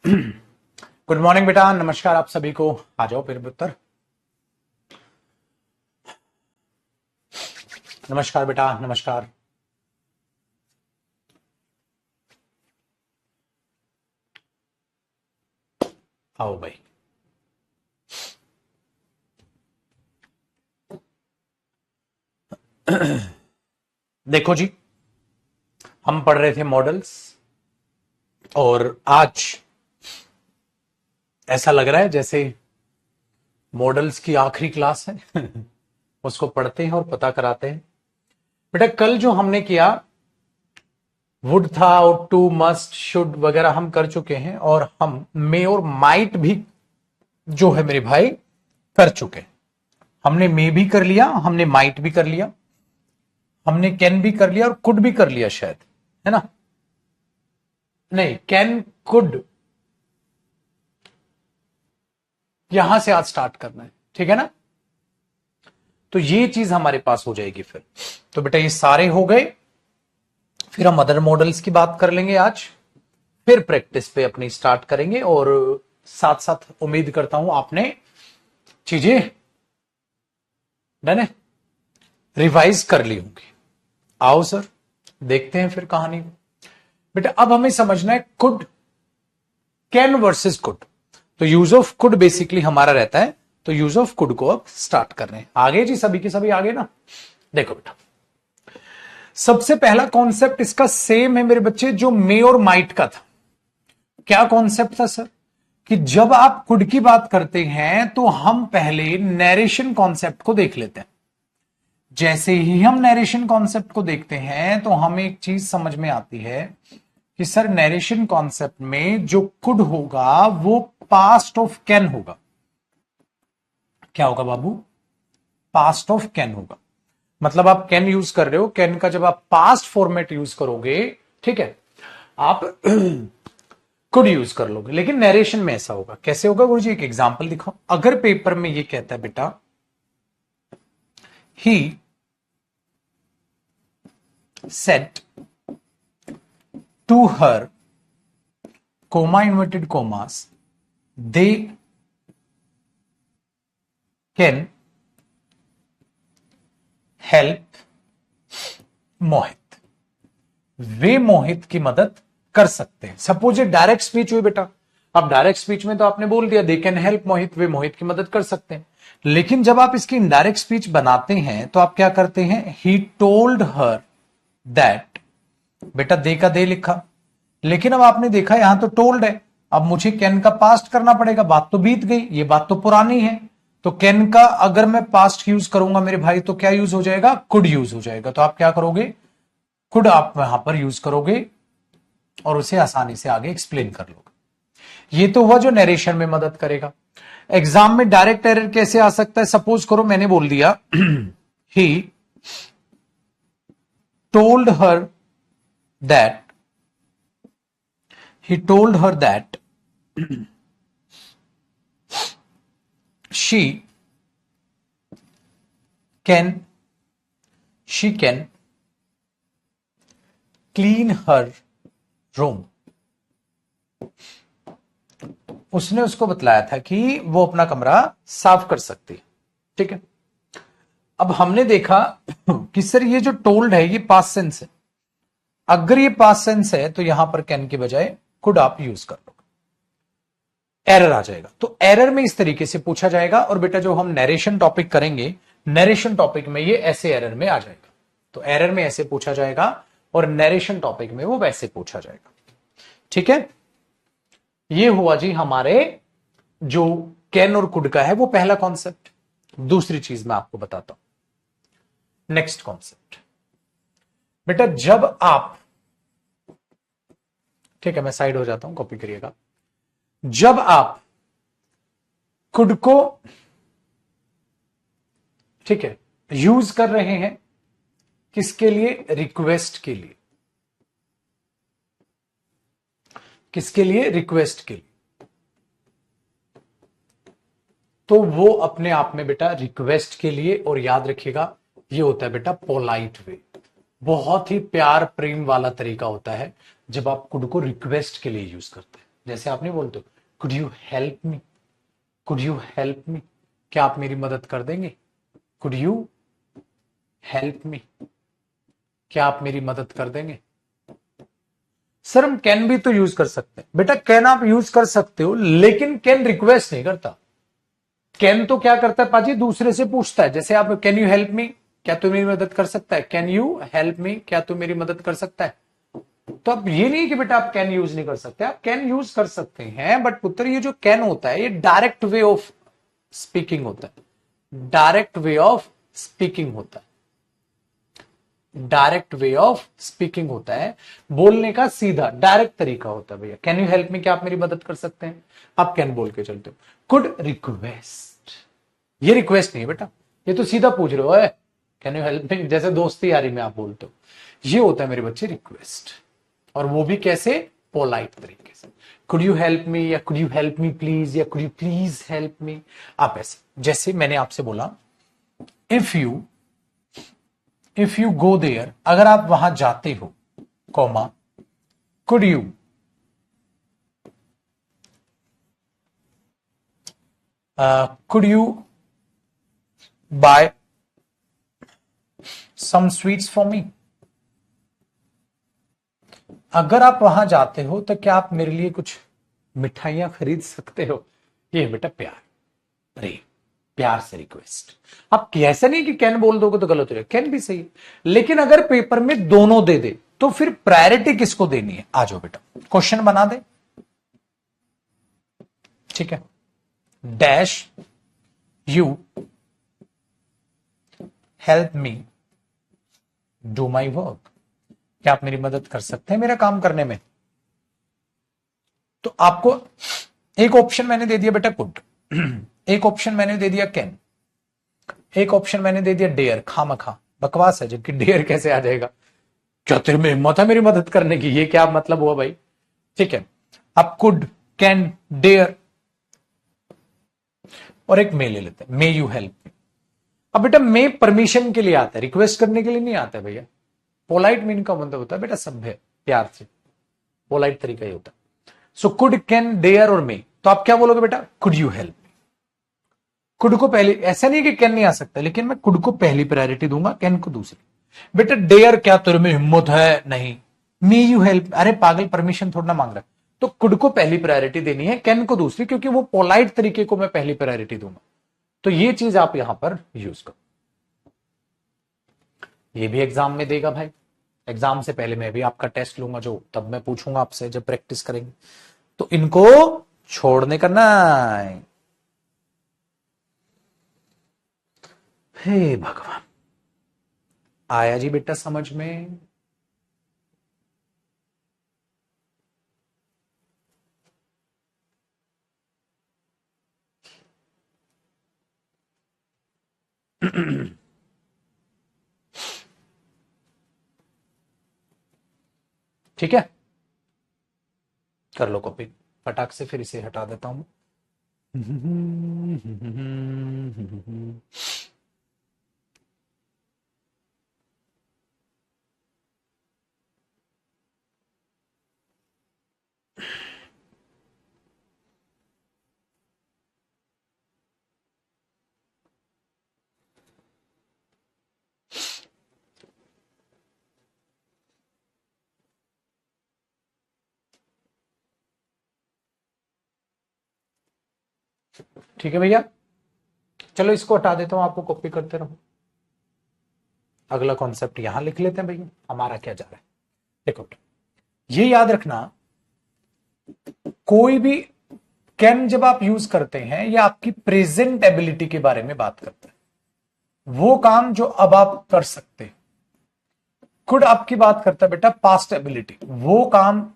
Good morning बेटा, नमस्कार आप सभी को। आ जाओ फिर उत्तर। नमस्कार बेटा, नमस्कार। आओ भाई। देखो जी, हम पढ़ रहे थे मॉडल्स और आज ऐसा लग रहा है जैसे मॉडल्स की आखिरी क्लास है। उसको पढ़ते हैं और पता कराते हैं। बेटा कल जो हमने किया वुड था और टू मस्ट शुड वगैरह हम कर चुके हैं और हम मे और माइट भी जो है मेरे भाई कर चुके हैं। हमने मे भी कर लिया, हमने माइट भी कर लिया, हमने कैन भी कर लिया और कुड भी कर लिया शायद, है ना? नहीं, कैन कुड यहां से आज स्टार्ट करना है, ठीक है ना? तो ये चीज हमारे पास हो जाएगी फिर। तो बेटा ये सारे हो गए। फिर हम अदर मॉडल्स की बात कर लेंगे आज, फिर प्रैक्टिस पे अपनी स्टार्ट करेंगे और साथ साथ उम्मीद करता हूं आपने चीजें मैंने रिवाइज कर ली होंगी। आओ सर, देखते हैं फिर कहानी। बेटा अब हमें समझना है कुड, कैन वर्सेस कुड। तो यूज ऑफ कुड बेसिकली हमारा रहता है, तो यूज ऑफ कुड को अब स्टार्ट कर रहे हैं। आगे जी, सभी के सभी आगे ना। देखो बेटा, सबसे पहला कॉन्सेप्ट इसका सेम है मेरे बच्चे जो मे और माइट का था। क्या कॉन्सेप्ट था सर? कि जब आप कुड की बात करते हैं तो हम पहले नैरेशन कॉन्सेप्ट को देख लेते हैं। जैसे ही हम नैरेशन कॉन्सेप्ट को देखते हैं तो हमें एक चीज समझ में आती है कि सर नैरेशन कॉन्सेप्ट में जो कुड होगा वो पास्ट ऑफ कैन होगा। क्या होगा बाबू? पास्ट ऑफ कैन होगा। मतलब आप कैन यूज कर रहे हो, कैन का जब आप पास्ट फॉर्मेट यूज करोगे, ठीक है, आप कुड यूज कर लोगे। लेकिन नरेशन में ऐसा होगा। कैसे होगा गुरुजी? एक एग्जांपल दिखाओ। अगर पेपर में ये कहता है बेटा he said to her comma inverted commas they can help Mohit, वे मोहित की मदद कर सकते हैं। सपोज ये डायरेक्ट स्पीच हुई बेटा। अब डायरेक्ट स्पीच में तो आपने बोल दिया दे कैन हेल्प मोहित, वे मोहित की मदद कर सकते हैं। लेकिन जब आप इसकी इनडायरेक्ट स्पीच बनाते हैं तो आप क्या करते हैं? He told her that. बेटा दे का दे लिखा, लेकिन अब आपने देखा यहां तो टोल्ड है। अब मुझे कैन का पास्ट करना पड़ेगा। बात तो बीत गई, ये बात तो पुरानी है। तो कैन का अगर मैं पास्ट यूज करूंगा मेरे भाई तो क्या यूज हो जाएगा? कुड यूज हो जाएगा। तो आप क्या करोगे? कुड आप यहां पर यूज करोगे और उसे आसानी से आगे एक्सप्लेन कर लोगे। ये तो हुआ जो नरेशन में मदद करेगा। एग्जाम में डायरेक्ट एरर कैसे आ सकता है? सपोज करो मैंने बोल दिया he told her that, he told her that she can clean her room। उसने उसको बतलाया था कि वो अपना कमरा साफ कर सकती है, ठीक है। अब हमने देखा कि सर ये जो टोल्ड है ये पास्ट सेंस है। अगर ये पास्ट सेंस है तो यहां पर कैन की बजाय कुड आप यूज कर लो, एरर आ जाएगा। तो एरर में इस तरीके से पूछा जाएगा। और बेटा जो हम नरेशन टॉपिक करेंगे, नरेशन टॉपिक में ये ऐसे एरर में आ जाएगा। तो एरर में ऐसे पूछा जाएगा और नरेशन टॉपिक में वो वैसे पूछा जाएगा, ठीक है। ये हुआ जी हमारे जो कैन और कुड का है वो पहला कॉन्सेप्ट। दूसरी चीज मैं आपको बताता हूं। नेक्स्ट कॉन्सेप्ट बेटा, जब आप, ठीक है मैं साइड हो जाता हूं, कॉपी करिएगा। जब आप कुड को, ठीक है, यूज कर रहे हैं किसके लिए? रिक्वेस्ट के लिए। किसके लिए? रिक्वेस्ट के लिए। तो वो अपने आप में बेटा रिक्वेस्ट के लिए, और याद रखिएगा ये होता है बेटा पोलाइट वे। बहुत ही प्यार प्रेम वाला तरीका होता है जब आप कुड को रिक्वेस्ट के लिए यूज करते हैं। जैसे आप नहीं बोलते could you help me, could you help मी, क्या आप मेरी मदद कर देंगे, कुड यू हेल्प मी, क्या आप मेरी मदद कर देंगे। सर हम कैन भी तो यूज कर सकते हैं बेटा, कैन आप यूज कर सकते हो, लेकिन कैन रिक्वेस्ट नहीं करता। कैन तो क्या करता है पाजी, दूसरे से पूछता है। जैसे आप कैन यू हेल्प मी, क्या तू मेरी मदद कर सकता है, कैन यू हेल्प मी, क्या तू मेरी मदद कर सकता है। तो अब ये नहीं कि बेटा आप कैन यूज नहीं कर सकते, आप कैन यूज कर सकते हैं, बट पुत्र ये जो कैन होता है ये डायरेक्ट वे ऑफ स्पीकिंग होता है, डायरेक्ट वे ऑफ स्पीकिंग होता है, डायरेक्ट वे ऑफ स्पीकिंग होता है, बोलने का सीधा डायरेक्ट तरीका होता है। भैया कैन यू हेल्प मी, क्या आप मेरी मदद कर सकते हैं, आप कैन बोल के चलते हो। कुड रिक्वेस्ट, ये रिक्वेस्ट नहीं है बेटा, ये तो सीधा पूछ रहे हो है कैन यू हेल्प मी, जैसे दोस्ती यारी में आप बोलते हो। ये होता है मेरे बच्चे रिक्वेस्ट, और वो भी कैसे, पोलाइट तरीके से। कुड यू हेल्प मी, या could you help me please, या could you please help me. आप ऐसे, जैसे मैंने आपसे बोला इफ यू गो देयर, अगर आप वहां जाते हो, comma could you buy some sweets for me. अगर आप वहां जाते हो तो क्या आप मेरे लिए कुछ मिठाइयां खरीद सकते हो। ये बेटा प्यार, प्रेम, प्यार से रिक्वेस्ट। आप ऐसा नहीं कि कैन बोल दोगे तो गलत हो जाएगा, कैन भी सही है, लेकिन अगर पेपर में दोनों दे दे तो फिर प्रायोरिटी किसको देनी है। आ जाओ बेटा, क्वेश्चन बना दे, ठीक है। Dash you help me do my work, क्या आप मेरी मदद कर सकते हैं मेरा काम करने में। तो आपको एक ऑप्शन मैंने दे दिया बेटा कुड, एक ऑप्शन मैंने दे दिया कैन, एक ऑप्शन मैंने दे दिया डेयर। खामखा बकवास है, जबकि डेयर कैसे आ जाएगा, क्या तेरे में हिम्मत है मेरी मदद करने की, ये क्या मतलब हुआ भाई। ठीक है, अब कुड, कैन, डेयर, और एक मे ले लेते हैं, मे यू हेल्प मी। अब बेटा मे परमिशन के लिए आता है, रिक्वेस्ट करने के लिए नहीं आता है भैया। पोलाइट मीन का मतलब होता है बेटा सभ्य, प्यार से, पोलाइट तरीका ही होता है। सो कुड, कैन, डेयर और मे, तो आप क्या बोलोगे बेटा, could you help me. Could को पहले, ऐसा नहीं कि कैन नहीं आ सकता, लेकिन मैं कुड को पहली प्रायोरिटी दूंगा, कैन को दूसरी। बेटा डेयर, क्या तेरे में हिम्मत है, नहीं। मी यू हेल्प, अरे पागल परमिशन थोड़ा ना मांग रहा है। तो कुड को पहली प्रायोरिटी देनी है, कैन को दूसरी, क्योंकि वो पोलाइट तरीके को मैं पहली प्रायोरिटी दूंगा। तो ये चीज आप यहां पर यूज करो। ये भी एग्जाम में देगा भाई, एग्जाम से पहले मैं भी आपका टेस्ट लूंगा, जो तब मैं पूछूंगा आपसे जब प्रैक्टिस करेंगे। तो इनको छोड़ने का ना, हे भगवान, आया जी बेटा समझ में। ठीक है, कर लो कॉपी फटाक से, फिर इसे हटा देता हूं। ठीक है भैया, चलो इसको हटा देता हूं, आपको कॉपी करते रहो। अगला कॉन्सेप्ट यहां लिख लेते हैं भैया, हमारा क्या जा रहा है। देखो ये याद रखना, कोई भी कैन जब आप यूज करते हैं, या आपकी प्रेजेंट एबिलिटी के बारे में बात करते हैं, वो काम जो अब आप कर सकते हैं। कुड आपकी बात करता है बेटा पास्ट एबिलिटी, वो काम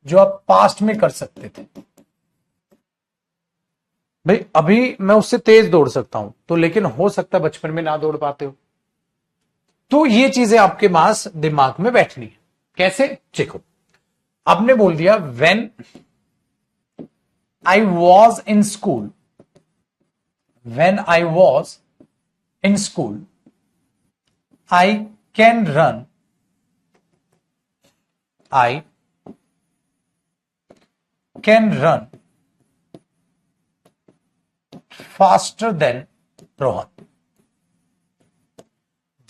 जो आप पास्ट में कर सकते थे। भाई अभी मैं उससे तेज दौड़ सकता हूं, तो लेकिन हो सकता है बचपन में ना दौड़ पाते हो। तो ये चीजें आपके पास दिमाग में बैठनी है। कैसे, देखो आपने बोल दिया when I was in school, when I was in school I can run, I can run faster than Rohan.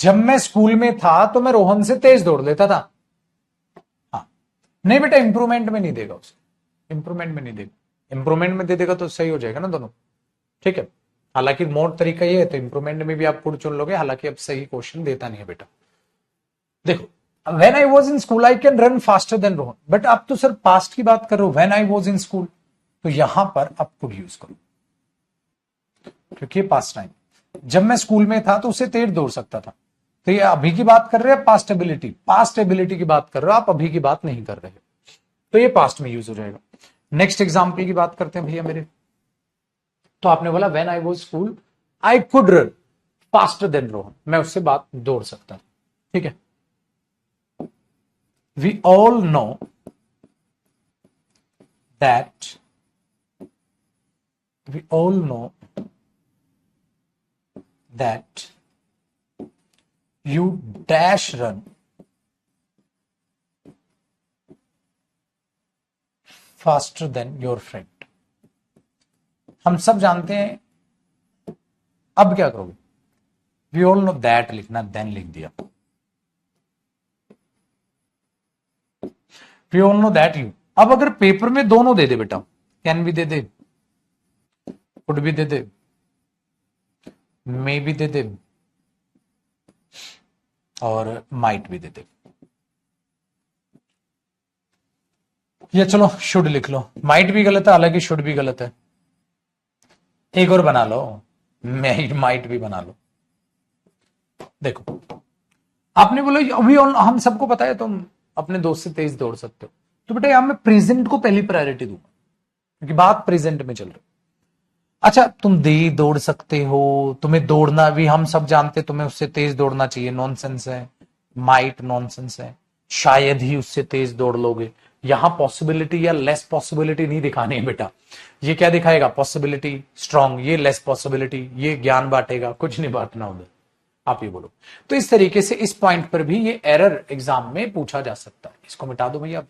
जब मैं स्कूल में था तो मैं रोहन से तेज दौड़ लेता था। हाँ, नहीं बेटा इंप्रूवमेंट में नहीं देगा उसे, इंप्रूवमेंट में नहीं देगा, इंप्रूवमेंट में दे देगा तो सही हो जाएगा ना दोनों, ठीक है। हालांकि मोड तरीका ये है, तो इंप्रूवमेंट में भी आप कुड चुन लोगे, हालांकि अब सही क्वेश्चन देता नहीं है बेटा। देखो, when I was in school I can run faster than Rohan, but आप तो सर पास्ट की बात कर रहे हो, when I was in school, तो यहां पर आप कुड यूज करो, क्योंकि पास्ट टाइम, जब मैं स्कूल में था तो उसे तेज दौड़ सकता था। तो ये अभी की बात कर रहे हैं, पास्ट एबिलिटी, पास्ट एबिलिटी की बात कर रहे हो आप, अभी की बात नहीं कर रहे, तो ये पास्ट में यूज हो जाएगा। नेक्स्ट एग्जाम्पल की बात करते हैं भैया मेरे। तो आपने बोला when I was school I could run faster than Rohan, मैं उससे बात दौड़ सकता हूं, ठीक है। We all know that, we all know that you dash run faster than your friend। हम सब जानते हैं, अब क्या करोगे, वी ऑल नो दैट लिखना, देन लिख दिया, we all know that you. अब अगर पेपर में दोनों दे दे बेटा, कैन भी दे दे, कुड भी दे दे, मे भी दे दे, और माइट भी दे दे, या चलो शुड लिख लो, माइट भी गलत है, हालांकि शुड भी गलत है, एक और बना लो, माइट भी बना लो। देखो, आपने बोला अभी हम सबको पता है तुम अपने दोस्त से तेज दौड़ सकते हो, तो बेटा यहां मैं प्रेजेंट को पहली प्रायोरिटी दूंगा, क्योंकि बात प्रेजेंट में चल रही। अच्छा, तुम दे दौड़ सकते हो, तुम्हें दौड़ना भी हम सब जानते, तुम्हें उससे तेज दौड़ना चाहिए, नॉनसेंस है, माइट नॉनसेंस है, शायद ही उससे तेज दौड़ लोगे। यहां पॉसिबिलिटी या लेस पॉसिबिलिटी नहीं दिखानी है बेटा, ये क्या दिखाएगा, पॉसिबिलिटी स्ट्रांग, ये लेस पॉसिबिलिटी, ये ज्ञान बांटेगा, कुछ नहीं बांटना उधर, आप ये बोलो। तो इस तरीके से इस पॉइंट पर भी ये एरर एग्जाम में पूछा जा सकता है। इसको मिटा दो भैया।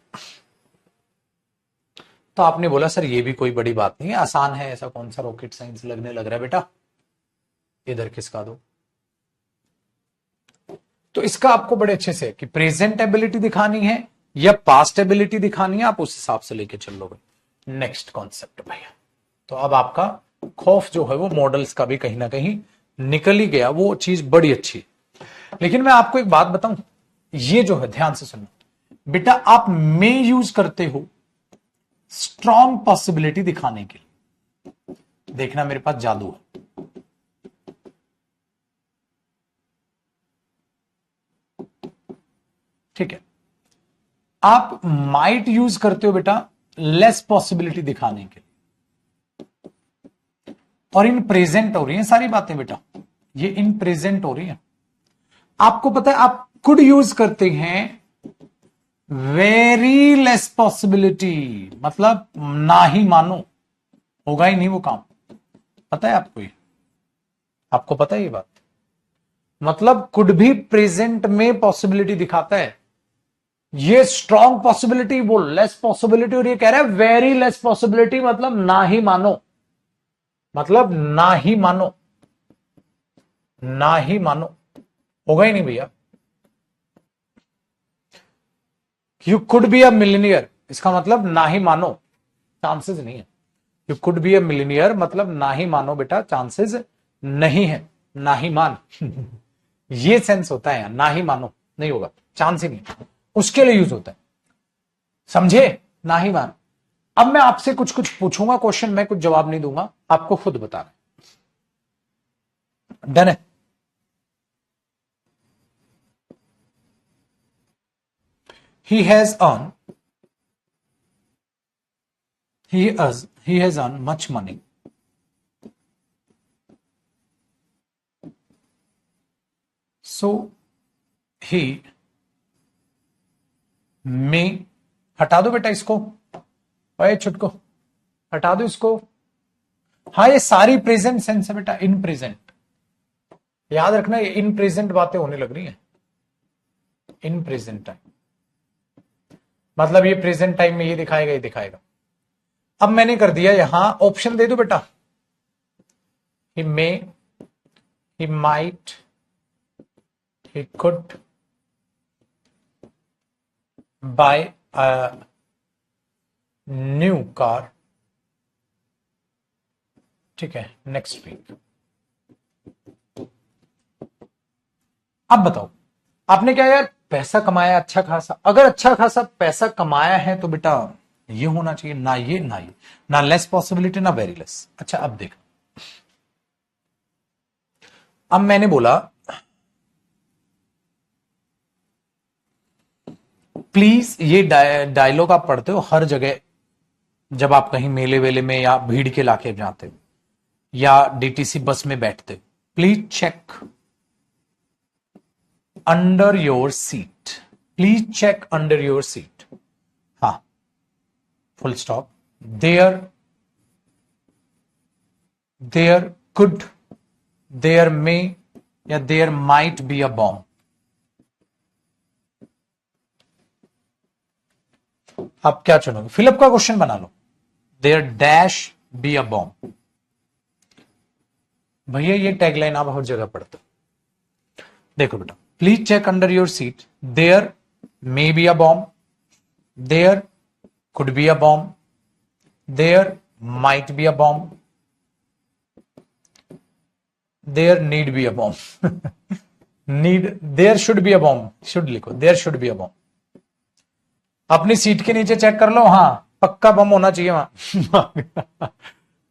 तो आपने बोला सर ये भी कोई बड़ी बात नहीं है, आसान है, ऐसा कौन सा रॉकेट साइंस लगने लग रहा है बेटा, इधर खिसका दो। तो इसका आपको बड़े अच्छे से कि प्रेजेंट एबिलिटी दिखानी है या पास्ट एबिलिटी दिखानी है, आप उस हिसाब से लेके चल लोगे। नेक्स्ट कॉन्सेप्ट भैया, तो अब आपका खौफ जो है वो मॉडल्स का भी कहीं ना कहीं निकल ही गया, वो चीज बड़ी अच्छी। लेकिन मैं आपको एक बात बताऊं, ये जो है ध्यान से सुनना बेटा, आप में यूज करते हो स्ट्रॉन्ग पॉसिबिलिटी दिखाने के लिए। देखना मेरे पास जादू है, ठीक है। आप माइट यूज करते हो बेटा लेस पॉसिबिलिटी दिखाने के लिए, और इन प्रेजेंट हो रही है सारी बातें बेटा, ये इन प्रेजेंट हो रही है। आपको पता है आप कुड यूज करते हैं वेरी लेस पॉसिबिलिटी, मतलब ना ही मानो, होगा ही नहीं वो काम, पता है आपको ये, आपको पता है ये बात, मतलब कुड भी प्रेजेंट में पॉसिबिलिटी दिखाता है, ये स्ट्रॉन्ग पॉसिबिलिटी वो लेस पॉसिबिलिटी, और ये कह रहा है वेरी लेस पॉसिबिलिटी, मतलब ना ही मानो, मतलब ना ही मानो, ना ही मानो, होगा ही नहीं भैया। You could be a millionaire, इसका मतलब ना ही मानो, चांसेस नहीं है। You could be a millionaire मतलब ना ही मानो बेटा, चांसेस नहीं है, ना ही मान ये सेंस होता है, ना ही मानो नहीं होगा, चांस ही नहीं, उसके लिए यूज होता है, समझे, ना ही मान। अब मैं आपसे कुछ कुछ पूछूंगा क्वेश्चन, मैं कुछ जवाब नहीं दूंगा, आपको खुद बताना। डन है? He has earned, he has earned much money, so he may, हटा दो बेटा इसको, अरे छुटको हटा दो इसको। हाँ, ये सारी प्रेजेंट सेंस है बेटा, इन प्रेजेंट, याद रखना ये इन प्रेजेंट बातें होने लग रही हैं, इन प्रेजेंट टाइम, मतलब ये प्रेजेंट टाइम में ये दिखाएगा, ये दिखाएगा। अब मैंने कर दिया यहां ऑप्शन दे दो बेटा, he may, he might, he could buy a new car, ठीक है, नेक्स्ट वीक। अब बताओ, आपने क्या यार पैसा कमाया अच्छा खासा, अगर अच्छा खासा पैसा कमाया है तो बेटा ये होना चाहिए, ना ये ना ये, ना लेस पॉसिबिलिटी ना वेरी लेस। अच्छा अब देख, अब मैंने बोला प्लीज, ये डायलॉग आप पढ़ते हो हर जगह, जब आप कहीं मेले वेले में या भीड़ के इलाके में जाते हो या डीटीसी बस में बैठते हो, please check under your seat, please check under your seat, हाँ, full stop, there, there could, there may या there might be a bomb. आप क्या चुनोगे, फिलअप का क्वेश्चन बना लो, there dash be a bomb. भैया ये टैगलाइन आप हर जगह पढ़ते हो। देखो बेटा, please check under your seat, there may be a bomb, there could be a bomb, there might be a bomb, there need be a bomb. Need, there should be a bomb, should लिखो, there should be a bomb. अपनी seat के नीचे check कर लो, हाँ पक्का बम होना चाहिए वहां।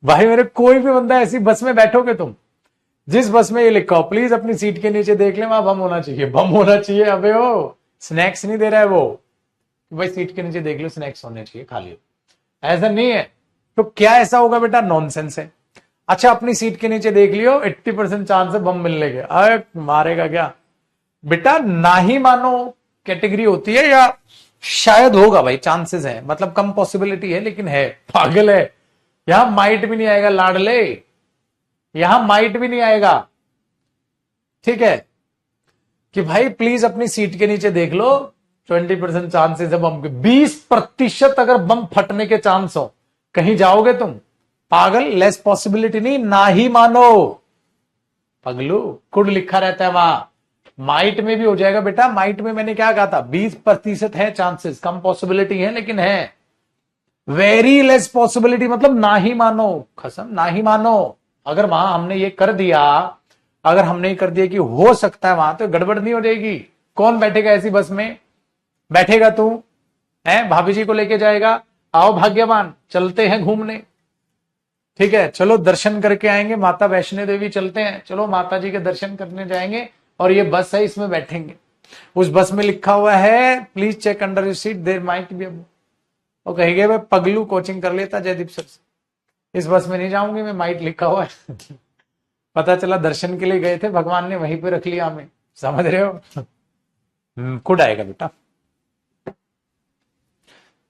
भाई मेरे कोई भी बंदा ऐसी बस में बैठोगे तुम, जिस बस में ये लिखा हो प्लीज अपनी सीट के नीचे देख ले, वहां बम होना चाहिए, बम होना चाहिए। अबे ओ स्नैक्स नहीं दे रहा है वो, भाई सीट के नीचे देख लो, स्नैक्स होने चाहिए, खा लियो, ऐसा नहीं है। तो क्या ऐसा होगा बेटा, नॉनसेंस है। अच्छा अपनी सीट के नीचे देख लियो, 80% चांस है बम मिलने के, अरे मारेगा क्या बेटा, ना ही मानो कैटेगरी होती है, या शायद होगा भाई, चांसेस है, मतलब कम पॉसिबिलिटी है लेकिन है, पागल है। यहां माइट भी नहीं आएगा लाडले, यहां माइट भी नहीं आएगा, ठीक है, कि भाई प्लीज अपनी सीट के नीचे देख लो, 20% चांसेस है बम के, 20% अगर बम फटने के चांस हो, कहीं जाओगे तुम, पागल, लेस पॉसिबिलिटी नहीं, ना ही मानो, पगलू, कुड लिखा रहता है वहां, माइट में भी हो जाएगा बेटा, माइट में मैंने क्या कहा था, 20% है चांसेस, कम पॉसिबिलिटी है लेकिन है, वेरी लेस पॉसिबिलिटी मतलब ना ही मानो, कसम ना ही मानो। अगर वहां हमने ये कर दिया, अगर हमने ये कर दिया कि हो सकता है वहां, तो गड़बड़ नहीं हो जाएगी। कौन बैठेगा ऐसी बस में, बैठेगा तू, है भाभी जी को लेके जाएगा, आओ भाग्यवान चलते हैं घूमने, ठीक है, चलो दर्शन करके आएंगे, माता वैष्णो देवी चलते हैं, चलो माता जी के दर्शन करने जाएंगे, और ये बस है इसमें बैठेंगे, उस बस में लिखा हुआ है please check under your seat there might be, वो कहेंगे मैं पगलू कोचिंग कर लेता जयदीप सर से, इस बस में नहीं जाऊंगी मैं, माइट लिखा हुआ है। पता चला दर्शन के लिए गए थे, भगवान ने वहीं पे रख लिया हमें, समझ रहे हो। कुड आएगा बेटा,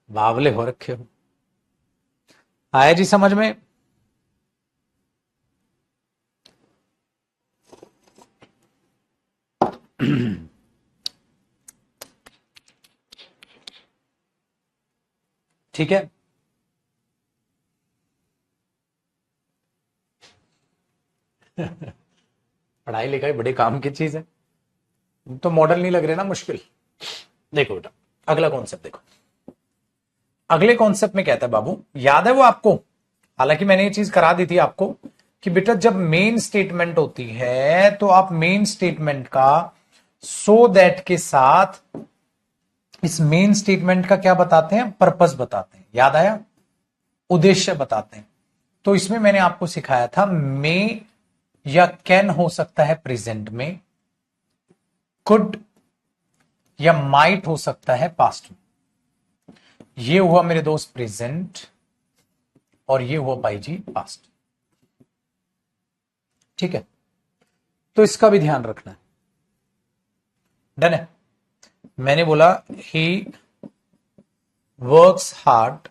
बावले हो रखे हो, आया जी समझ में। ठीक है, पढ़ाई लिखाई बड़े काम की चीज है, तो मॉडल नहीं लग रहे ना मुश्किल। देखो बेटा अगला कॉन्सेप्ट देखो, अगले कॉन्सेप्ट में कहता है बाबू, याद है वो आपको, हालांकि मैंने ये चीज करा दी थी आपको, कि बेटा जब मेन स्टेटमेंट होती है तो आप मेन स्टेटमेंट का सो दैट के साथ इस मेन स्टेटमेंट का क्या बताते हैं, पर्पस बताते हैं, याद आया, उद्देश्य बताते हैं। तो इसमें मैंने आपको सिखाया था मे या कैन हो सकता है प्रेजेंट में, कुड या माइट हो सकता है पास्ट में। ये हुआ मेरे दोस्त प्रेजेंट, और ये हुआ भाई जी पास्ट, ठीक है, तो इसका भी ध्यान रखना है, डन है। मैंने बोला he works hard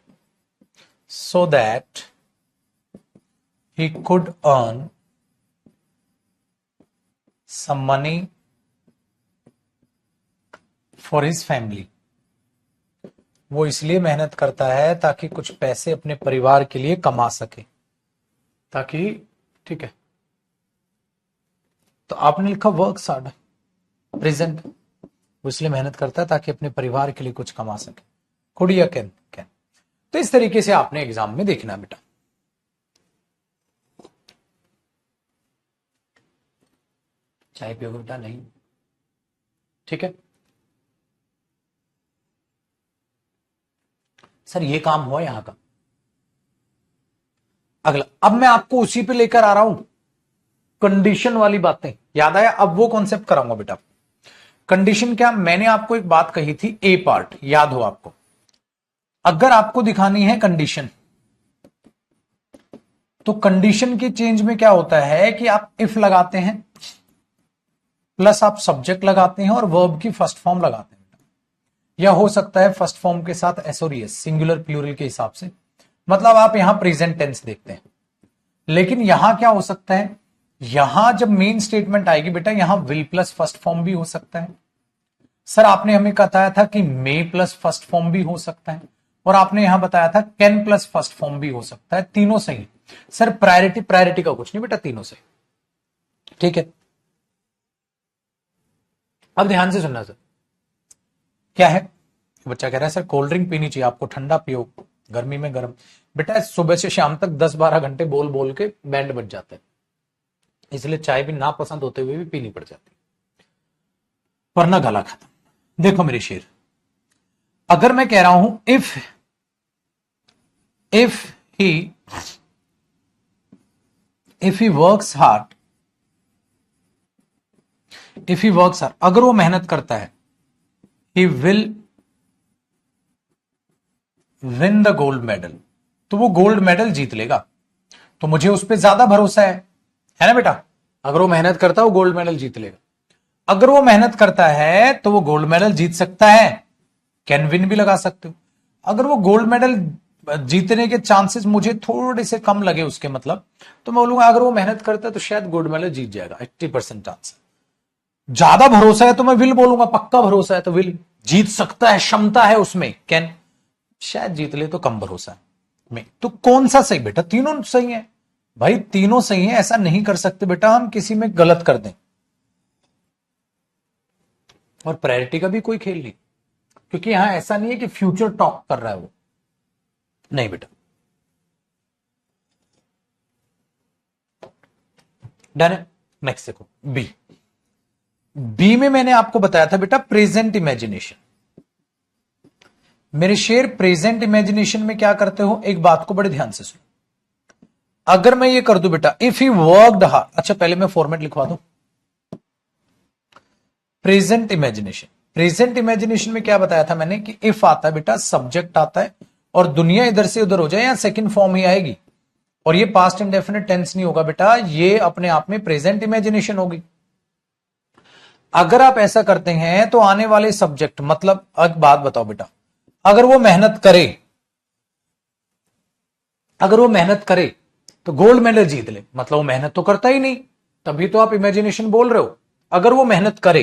so that he could earn some money for his family, वो इसलिए मेहनत करता है ताकि कुछ पैसे अपने परिवार के लिए कमा सके, ताकि, ठीक है। तो आपने लिखा वर्क्स हार्ड, प्रेजेंट, वो इसलिए मेहनत करता है ताकि अपने परिवार के लिए कुछ कमा सके। कुड या कैन? कैन। तो इस तरीके से आपने एग्जाम में देखना है बेटा। चाय पियोगे बेटा? नहीं, ठीक है सर, ये काम हुआ यहां का। अगला, अब मैं आपको उसी पे लेकर आ रहा हूं, कंडीशन वाली बातें याद आया? अब वो कॉन्सेप्ट कराऊंगा बेटा। कंडीशन क्या? मैंने आपको एक बात कही थी, ए पार्ट याद हो आपको। अगर आपको दिखानी है कंडीशन, तो कंडीशन के चेंज में क्या होता है कि आप इफ लगाते हैं, प्लस आप सब्जेक्ट लगाते हैं और वर्ब की फर्स्ट फॉर्म लगाते हैं, या हो सकता है फर्स्ट फॉर्म के साथ एस और एस, सिंगुलर प्लूरल के हिसाब से, मतलब आप यहां प्रेजेंट टेंस देखते हैं। लेकिन यहां क्या हो सकता है, यहां जब मेन स्टेटमेंट आएगी बेटा, यहां विल प्लस फर्स्ट फॉर्म भी हो सकता है। सर आपने हमें बताया था कि मे प्लस फर्स्ट फॉर्म भी हो सकता है, और आपने यहां बताया था कैन प्लस फर्स्ट फॉर्म भी हो सकता है। तीनों सही। सर प्रायोरिटी का कुछ नहीं बेटा, तीनों सही, ठीक है। अब ध्यान से सुनना सर, क्या है? बच्चा कह रहा है सर कोल्ड ड्रिंक पीनी चाहिए, आपको ठंडा पियो, गर्मी में गर्म। बेटा सुबह से शाम तक 10-12 घंटे बोल बोल के बैंड बज जाते हैं, इसलिए चाय भी ना पसंद होते हुए भी पीनी पड़ जाती, वरना गला खत्म। देखो मेरे शेर, अगर मैं कह रहा हूं इफ ही वर्क्स हार्ड, अगर वो मेहनत करता है, he will win the gold medal, तो वो गोल्ड मेडल जीत लेगा। तो मुझे उस पर ज्यादा भरोसा है ना बेटा? अगर वो मेहनत करता है वो गोल्ड मेडल जीत लेगा। अगर वो मेहनत करता है तो वो गोल्ड मेडल जीत सकता है, कैन विन भी लगा सकते हो। अगर वो गोल्ड मेडल जीतने के चांसेस मुझे थोड़े से कम लगे उसके, मतलब, तो मैं बोलूंगा अगर वो मेहनत करता है तो शायद गोल्ड मेडल जीत जाएगा, 80% चांस। ज्यादा भरोसा है तो मैं विल बोलूंगा, पक्का भरोसा है तो विल जीत सकता है, क्षमता है उसमें, कैन शायद जीत ले तो कम भरोसा है में। तो कौन सा सही बेटा? तीनों सही है भाई, तीनों सही है। ऐसा नहीं कर सकते बेटा हम किसी में गलत कर दें। और प्रायोरिटी का भी कोई खेल नहीं, क्योंकि यहां ऐसा नहीं है कि फ्यूचर टॉक कर रहा है वो, नहीं बेटा। डन है। नेक्स्ट देखो, बी में मैंने आपको बताया था बेटा प्रेजेंट इमेजिनेशन। मेरे शेर प्रेजेंट इमेजिनेशन में क्या करते हो, एक बात को बड़े ध्यान से सुनो। अगर मैं ये कर दूं बेटा, इफ ही वर्कड हार्ड, अच्छा पहले मैं फॉर्मेट लिखवा दूं। प्रेजेंट इमेजिनेशन में क्या बताया था मैंने कि इफ आता है बेटा, सब्जेक्ट आता है और दुनिया इधर से उधर हो जाए, या सेकंड फॉर्म ही आएगी, और ये पास्ट इंडेफिनिट टेंस नहीं होगा बेटा, ये अपने आप में प्रेजेंट इमेजिनेशन होगी। अगर आप ऐसा करते हैं तो आने वाले सब्जेक्ट, मतलब एक बात बताओ बेटा, अगर वो मेहनत करे तो गोल्ड मेडल जीत ले, मतलब वो मेहनत तो करता ही नहीं, तभी तो आप इमेजिनेशन बोल रहे हो। अगर वो मेहनत करे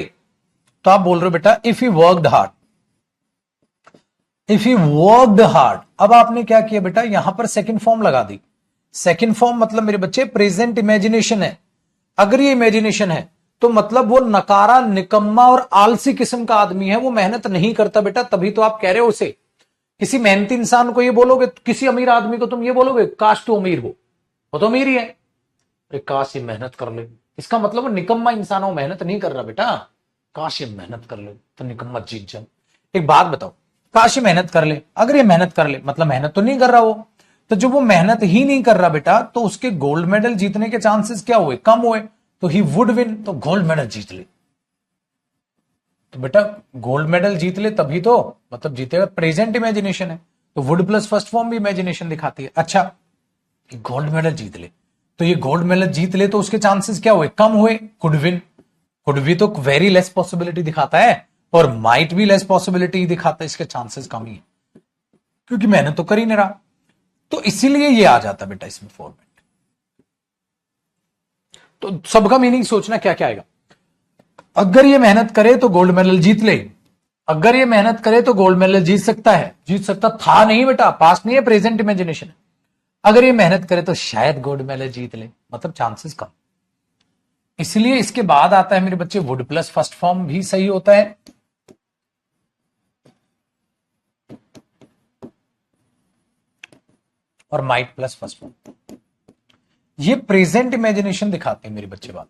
तो आप बोल रहे हो बेटा इफ ही वर्कड हार्ड। अब आपने क्या किया बेटा, यहां पर सेकंड फॉर्म लगा दी। सेकंड फॉर्म मतलब मेरे बच्चे प्रेजेंट इमेजिनेशन है। अगर ये इमेजिनेशन है तो मतलब वो नकारा, निकम्मा और आलसी किस्म का आदमी है, वो मेहनत नहीं करता बेटा, तभी तो आप कह रहे हो उसे। किसी मेहनती इंसान को ये बोलोगे, किसी अमीर आदमी को तुम ये बोलोगे काश तू अमीर हो, वो तो अमीर ही है, अरे काश ये मेहनत कर ले, इसका मतलब वो निकम्मा इंसान हो, मेहनत नहीं कर रहा बेटा। काश ये मेहनत कर ले तो निकम्मा जीत जाए। एक बात बताओ, काश ये मेहनत कर ले, अगर ये मेहनत कर ले मतलब मेहनत तो नहीं कर रहा वो, तो जब वो मेहनत ही नहीं कर रहा बेटा, तो उसके गोल्ड मेडल जीतने के चांसेस क्या हुए, कम हुए, तो ही वुड विन, तो गोल्ड मेडल जीत ले। तो बेटा गोल्ड मेडल जीत ले तभी तो मतलब जीतेगा, प्रेजेंट इमेजिनेशन है, तो वुड प्लस फर्स्ट फॉर्म भी इमेजिनेशन दिखाती है। अच्छा गोल्ड मेडल जीत ले, तो ये गोल्ड मेडल जीत ले तो उसके चांसेस क्या हुए, कम हुए, कुड विन। कुड भी तो वेरी लेस पॉसिबिलिटी दिखाता है, और माइट भी लेस पॉसिबिलिटी दिखाता है, इसके चांसेस कम ही है, क्योंकि मेहनत तो कर ही नहीं रहा। तो इसीलिए ये आ जाता बेटा इसमें फॉर्मेट। तो सबका मीनिंग सोचना क्या क्या आएगा। अगर ये मेहनत करे तो गोल्ड मेडल जीत ले, अगर ये मेहनत करे तो गोल्ड मेडल जीत सकता है, जीत सकता था नहीं बेटा, पास्ट नहीं है, प्रेजेंट इमेजिनेशन है। अगर ये मेहनत करे तो शायद गोल्ड मेडल जीत ले, मतलब चांसेस कम। इसलिए इसके बाद आता है मेरे बच्चे वुड प्लस फर्स्ट फॉर्म भी सही होता है, और माइट प्लस फर्स्ट फॉर्म। ये प्रेजेंट इमेजिनेशन दिखाते हैं मेरे बच्चे बात।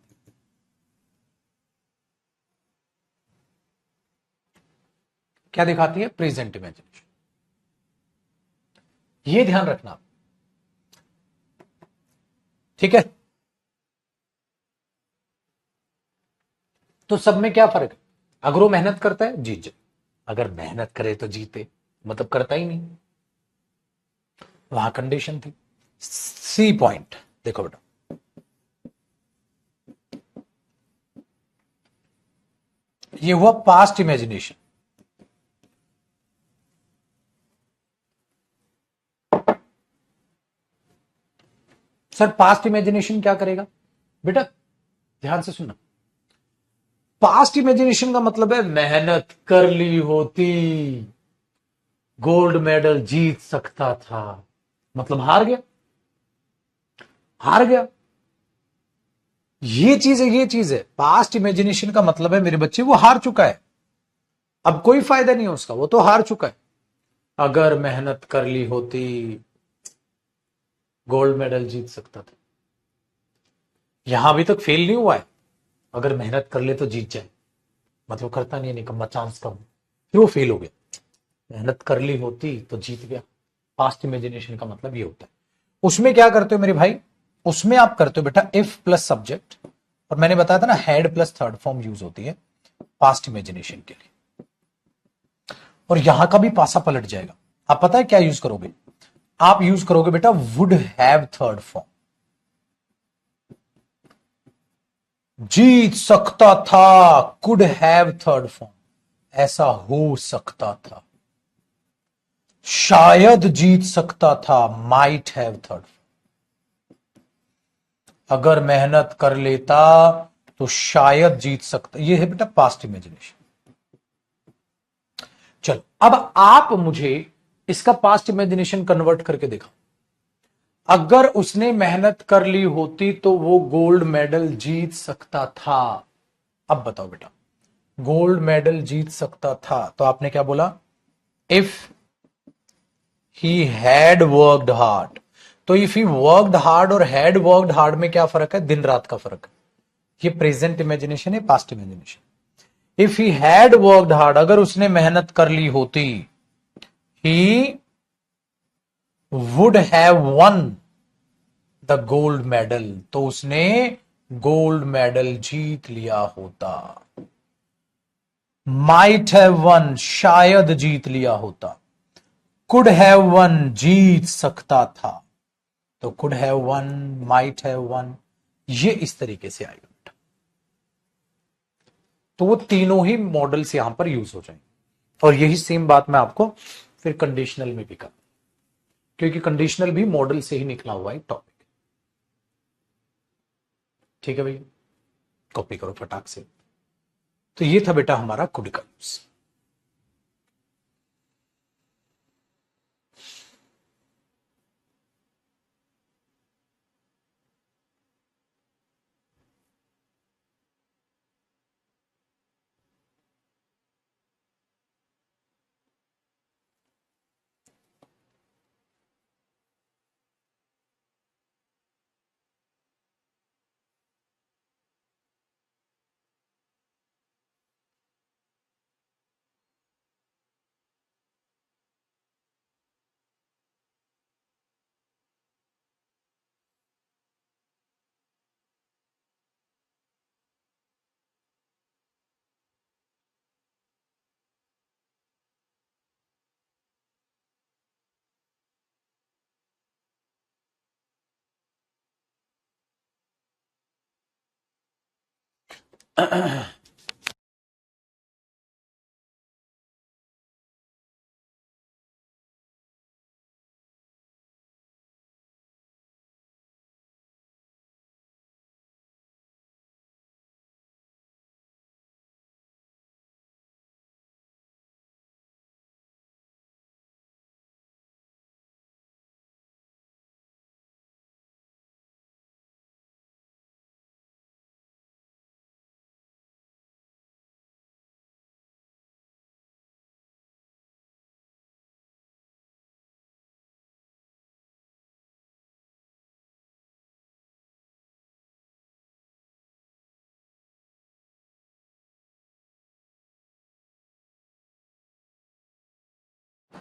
क्या दिखाती है? Present imagination. ये ध्यान रखना, ठीक है। तो सब में क्या फर्क है? अगर वो मेहनत करता है जीत जाए, अगर मेहनत करे तो जीते, मतलब करता ही नहीं, वहां कंडीशन थी। सी पॉइंट देखो बेटा, ये हुआ past imagination. Sir past imagination क्या करेगा बेटा? ध्यान से सुनना, पास्ट इमेजिनेशन का मतलब है मेहनत कर ली होती गोल्ड मेडल जीत सकता था, मतलब हार गया, हार गया। ये चीज है, ये चीज है। पास्ट इमेजिनेशन का मतलब है मेरे बच्चे वो हार चुका है, अब कोई फायदा नहीं है उसका, वो तो हार चुका है। अगर मेहनत कर ली होती गोल्ड मेडल जीत सकता था, यहां अभी तक फेल नहीं हुआ है। अगर मेहनत कर ले तो जीत जाए, मतलब करता नहीं है, निकम्मा, चांस कम, फिर वो फेल हो गया। मेहनत कर ली होती तो जीत गया। पास्ट इमेजिनेशन का मतलब ये होता है। उसमें क्या करते हो मेरे भाई? उसमें आप करते हो बेटा इफ प्लस सब्जेक्ट, और मैंने बताया था ना had plus third form use होती है पास्ट इमेजिनेशन के लिए। और यहां का भी पासा पलट जाएगा। आप पता है क्या यूज करोगे? आप यूज करोगे बेटा वुड हैव थर्ड फॉर्म। जीत सकता था, कुड हैव थर्ड फॉर्म, ऐसा हो सकता था, शायद जीत सकता था, माइट हैव थर्ड। अगर मेहनत कर लेता तो शायद जीत सकता। ये है बेटा पास्ट इमेजिनेशन। चलो अब आप मुझे इसका पास्ट इमेजिनेशन कन्वर्ट करके दिखाओ। अगर उसने मेहनत कर ली होती तो वो गोल्ड मेडल जीत सकता था। अब बताओ बेटा, गोल्ड मेडल जीत सकता था तो आपने क्या बोला? If he had worked hard. तो इफ ही वर्कड हार्ड और हैड वर्कड हार्ड में क्या फर्क है? दिन रात का फर्क है। ये प्रेजेंट इमेजिनेशन है, past imagination. If he had worked hard, अगर उसने मेहनत कर ली होती, he would have one the gold medal, तो उसने गोल्ड मेडल जीत लिया होता। माइट हैव वन, शायद जीत लिया होता। कुड हैव वन, जीत सकता था। तो could have one, might have one, ये इस तरीके से आएगा। तो वो तीनों ही मॉडल्स यहां पर यूज हो जाएंगे। और यही सेम बात मैं आपको फिर कंडीशनल में भी कर, क्योंकि कंडीशनल भी मॉडल से ही निकला हुआ है टॉपिक। ठीक है भैया, कॉपी करो फटाक से। तो ये था बेटा हमारा कुड का यूज।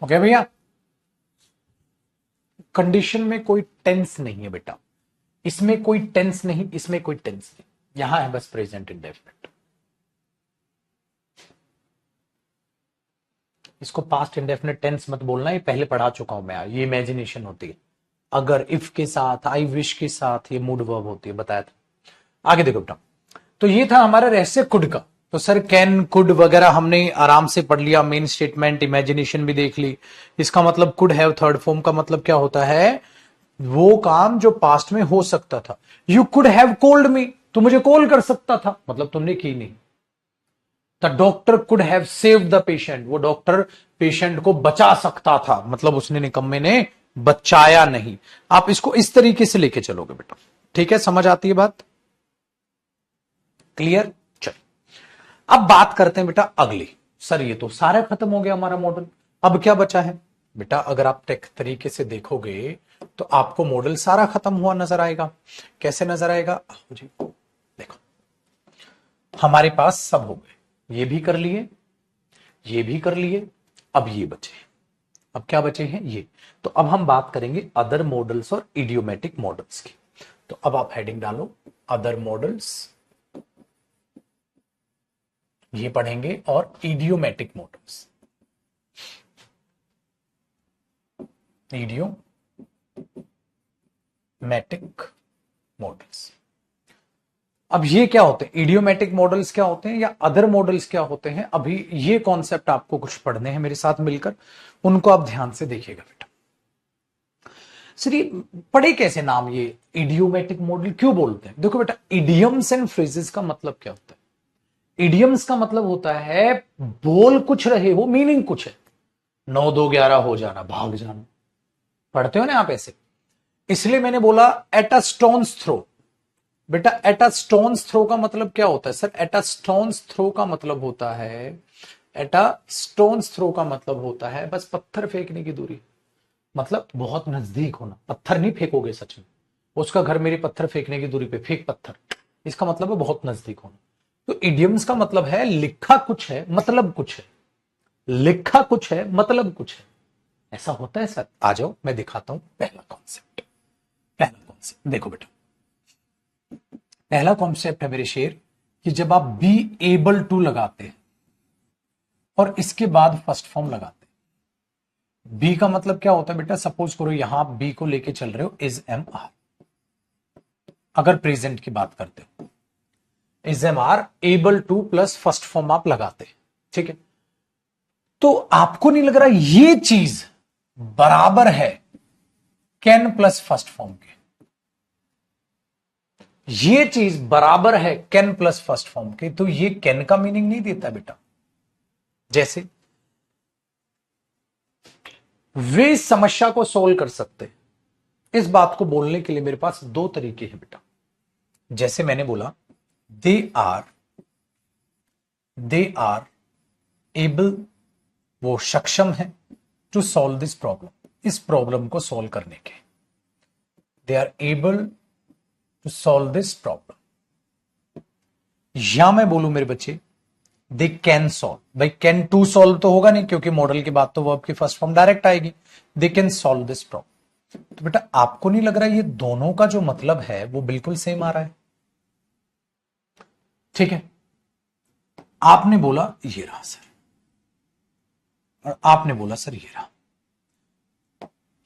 ओके भैया, कंडीशन में कोई टेंस नहीं है बेटा, इसमें कोई टेंस नहीं, इसमें कोई टेंस नहीं, यहां है बस प्रेजेंट इंडेफिनिट। इसको पास्ट इंडेफिनिट टेंस मत बोलना, ये पहले पढ़ा चुका हूं मैं, ये इमेजिनेशन होती है। अगर इफ के साथ, आई विश के साथ ये मूड वर्ब होती है, बताया था। आगे देखो बेटा, तो ये था हमारा रहस्य कुड का। तो सर कैन, कुड वगैरह हमने आराम से पढ़ लिया, मेन स्टेटमेंट, इमेजिनेशन भी देख ली। इसका मतलब कुड हैव थर्ड फॉर्म का मतलब क्या होता है, वो काम जो पास्ट में हो सकता था। You could have called me, तू मुझे कॉल कर सकता था, मतलब तुमने की नहीं। The doctor could have saved the patient, वो डॉक्टर पेशेंट को बचा सकता था, मतलब उसने निकम्मे ने बचाया नहीं। आप इसको इस तरीके से लेके चलोगे बेटा, ठीक है, समझ आती है बात, क्लियर। चल अब बात करते हैं बेटा अगली। सर ये तो सारा खत्म हो गया हमारा मॉडल, अब क्या बचा है बेटा। अगर आप टेक तरीके से देखोगे तो आपको मॉडल सारा खत्म हुआ नजर आएगा। कैसे नजर आएगा जी, देखो हमारे पास सब हो गए, ये भी कर लिए, ये भी कर लिए, अब ये बचे। अब क्या बचे हैं ये। तो अब हम बात करेंगे अदर मॉडल्स और इडियोमेटिक मॉडल्स की। तो अब आप हेडिंग डालो अदर मॉडल्स, ये पढ़ेंगे, और इडियोमेटिक मॉडल्स, इडियोमैटिक मॉडल्स। अब ये क्या होते हैं, इडियोमैटिक मॉडल्स क्या होते हैं या अदर मॉडल्स क्या होते हैं, अभी ये कॉन्सेप्ट आपको कुछ पढ़ने हैं मेरे साथ मिलकर, उनको आप ध्यान से देखिएगा बेटा। सर ये पढ़े कैसे नाम, ये इडियोमैटिक मॉडल क्यों बोलते हैं। देखो बेटा, इडियम्स एंड फ्रेजेस का मतलब क्या होता है। इडियम्स का मतलब होता है बोल कुछ रहे हो, मीनिंग कुछ है। 9 2 11 हो जाना, भाग जाना, पढ़ते हो ना आप ऐसे, इसलिए मैंने बोला एट अ स्टोन्स थ्रो। बेटा एट अ स्टोन्स थ्रो का मतलब क्या होता है sir, at a stones throw का मतलब होता है, एट अ स्टोन्स थ्रो का मतलब होता है बस पत्थर फेंकने की दूरी, मतलब बहुत नजदीक होना। पत्थर नहीं फेंकोगे सच में, उसका घर मेरी पत्थर फेंकने की दूरी पे, फेंक पत्थर, इसका मतलब है बहुत नजदीक होना। तो इडियम्स का मतलब है लिखा कुछ है, मतलब कुछ है, लिखा कुछ है, मतलब कुछ है, ऐसा होता है सर। आ जाओ मैं दिखाता हूं पहला कॉन्सेप्ट। पहला कॉन्सेप्ट देखो बेटा, पहला कॉन्सेप्ट है मेरे शेर कि जब आप बी एबल टू लगाते हैं और इसके बाद फर्स्ट फॉर्म लगाते हैं। बी का मतलब क्या होता है बेटा, सपोज करो यहां आप बी को लेके चल रहे हो, इज एम आर, अगर प्रेजेंट की बात करते हो, is am are able to plus first form आप लगाते हैं, ठीक है। तो आपको नहीं लग रहा ये चीज बराबर है कैन प्लस फर्स्ट फॉर्म के, ये चीज बराबर है कैन प्लस फर्स्ट फॉर्म के, तो ये कैन का मीनिंग नहीं देता बेटा। जैसे वे इस समस्या को सोल्व कर सकते, इस बात को बोलने के लिए मेरे पास दो तरीके हैं बेटा। जैसे मैंने बोला दे आर एबल, वो सक्षम है, टू सॉल्व दिस प्रॉब्लम, इस प्रॉब्लम को सॉल्व करने के, they are able to solve this problem. या मैं बोलूं मेरे बच्चे दे कैन सॉल्व, भाई कैन टू सॉल्व तो होगा नहीं क्योंकि मॉडल के बाद तो वर्ब की फर्स्ट फॉर्म डायरेक्ट आएगी, दे कैन सॉल्व दिस प्रॉब्लम। तो बेटा आपको नहीं लग रहा ये दोनों का जो मतलब है वो बिल्कुल सेम आ रहा है, ठीक है। आपने बोला ये रहा सर, और आपने बोला सर ये रहा,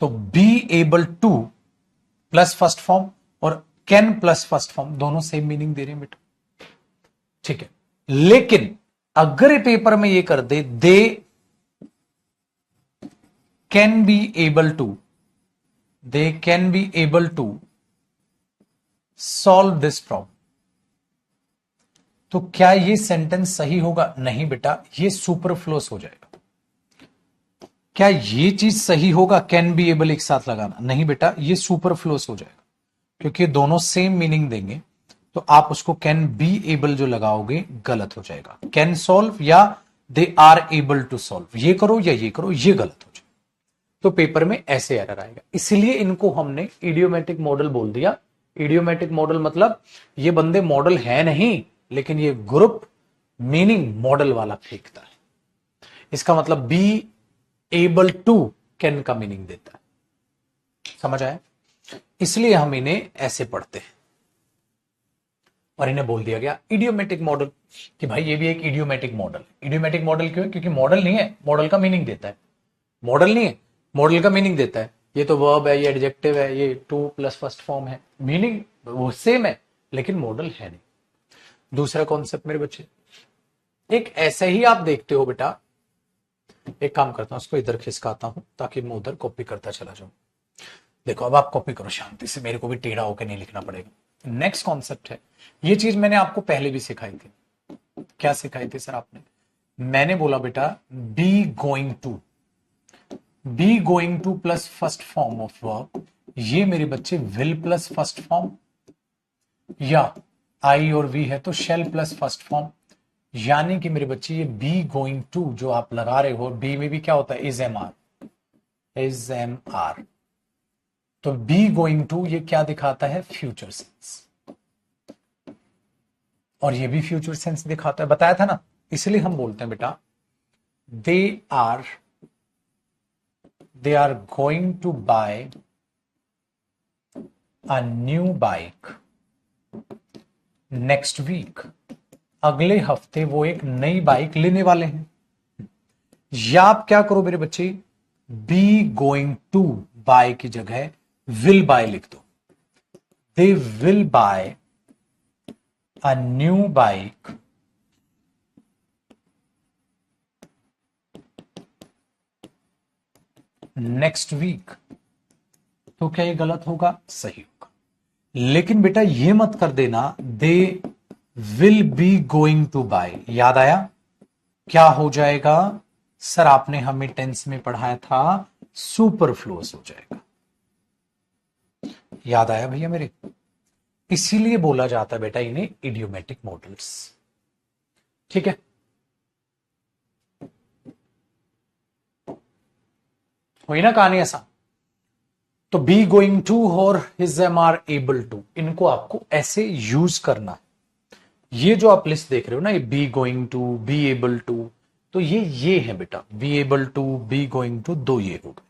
तो B able to plus first form और कैन प्लस फर्स्ट फॉर्म दोनों सेम मीनिंग दे रहे हैं बेटा, ठीक है। लेकिन अगर पेपर में ये कर दे they can be able to, they can be able to solve this problem, तो क्या ये सेंटेंस सही होगा? नहीं बेटा, ये सुपरफ्लोस हो जाएगा। क्या ये चीज सही होगा कैन बी एबल एक साथ लगाना? नहीं बेटा, ये सुपरफ्लोस हो जाएगा क्योंकि दोनों सेम मीनिंग देंगे, तो आप उसको कैन बी एबल जो लगाओगे गलत हो जाएगा। कैन सॉल्व या they are able to solve, ये करो या ये करो, ये गलत हो जाएगा, तो पेपर में ऐसे एरर आएगा। इसलिए इनको हमने इडियोमेटिक मॉडल बोल दिया। इडियोमेटिक मॉडल मतलब ये बंदे मॉडल है नहीं, लेकिन ये ग्रुप मीनिंग मॉडल वाला फेंकता है। इसका मतलब बी एबल टू कैन का मीनिंग देता है। समझ आया? इसलिए हम इन्हें ऐसे पढ़ते हैं और इन्हें बोल दिया गया इडियोमेटिक मॉडल कि भाई ये भी एक इडियोमेटिक मॉडल। इडियोमेटिक मॉडल क्यों है? क्योंकि मॉडल नहीं है, मॉडल का मीनिंग देता है। मॉडल नहीं है, मॉडल का मीनिंग देता है। ये तो वर्ब है, ये एडजेक्टिव है, ये टू प्लस फर्स्ट फॉर्म है, मीनिंग वो सेम है लेकिन मॉडल है नहीं। दूसरा कॉन्सेप्ट मेरे बच्चे, एक ऐसे ही आप देखते हो बेटा, एक काम करता हूं, उसको इधर खिसकाता हूं ताकि मैं उधर कॉपी करता चला जाऊं। देखो अब आप कॉपी करो शांति से, मेरे को भी टेढ़ा होकर नहीं लिखना पड़ेगा। नेक्स्ट कॉन्सेप्ट है, ये चीज मैंने आपको पहले भी सिखाई थी। क्या सिखाई थी सर आपने? मैंने बोला बेटा be going to, be going to plus first form of verb, ये मेरे बच्चे विल प्लस फर्स्ट फॉर्म, या आई और वी है तो शेल प्लस फर्स्ट फॉर्म। यानी कि मेरे बच्चे ये बी गोइंग टू जो आप लगा रहे हो, बी में भी क्या होता है? Is am are, is am are. तो बी गोइंग टू ये क्या दिखाता है? फ्यूचर सेंस, और ये भी फ्यूचर सेंस दिखाता है, बताया था ना। इसलिए हम बोलते हैं बेटा they are going to buy a new bike next week, अगले हफ्ते वो एक नई बाइक लेने वाले हैं। या आप क्या करो मेरे बच्चे, बी गोइंग टू बाय की जगह विल बाय लिख दो। They will buy a new bike next week. तो क्या ये गलत होगा? सही होगा। लेकिन बेटा ये मत कर देना they will be going to buy, याद आया? क्या हो जाएगा सर? आपने हमें टेंस में पढ़ाया था सुपरफ्लुअस हो जाएगा। याद आया भैया मेरे? इसीलिए बोला जाता है बेटा इन्हें इडियोमेटिक मॉडल्स। ठीक है, हुई ना कहानी ऐसा? तो बी गोइंग टू और is am are able to, इनको आपको ऐसे यूज करना है। ये जो आप लिस्ट देख रहे हो ना, ये be going to, be able to, तो ये है बेटा be able to, be going to, दो ये हो गए।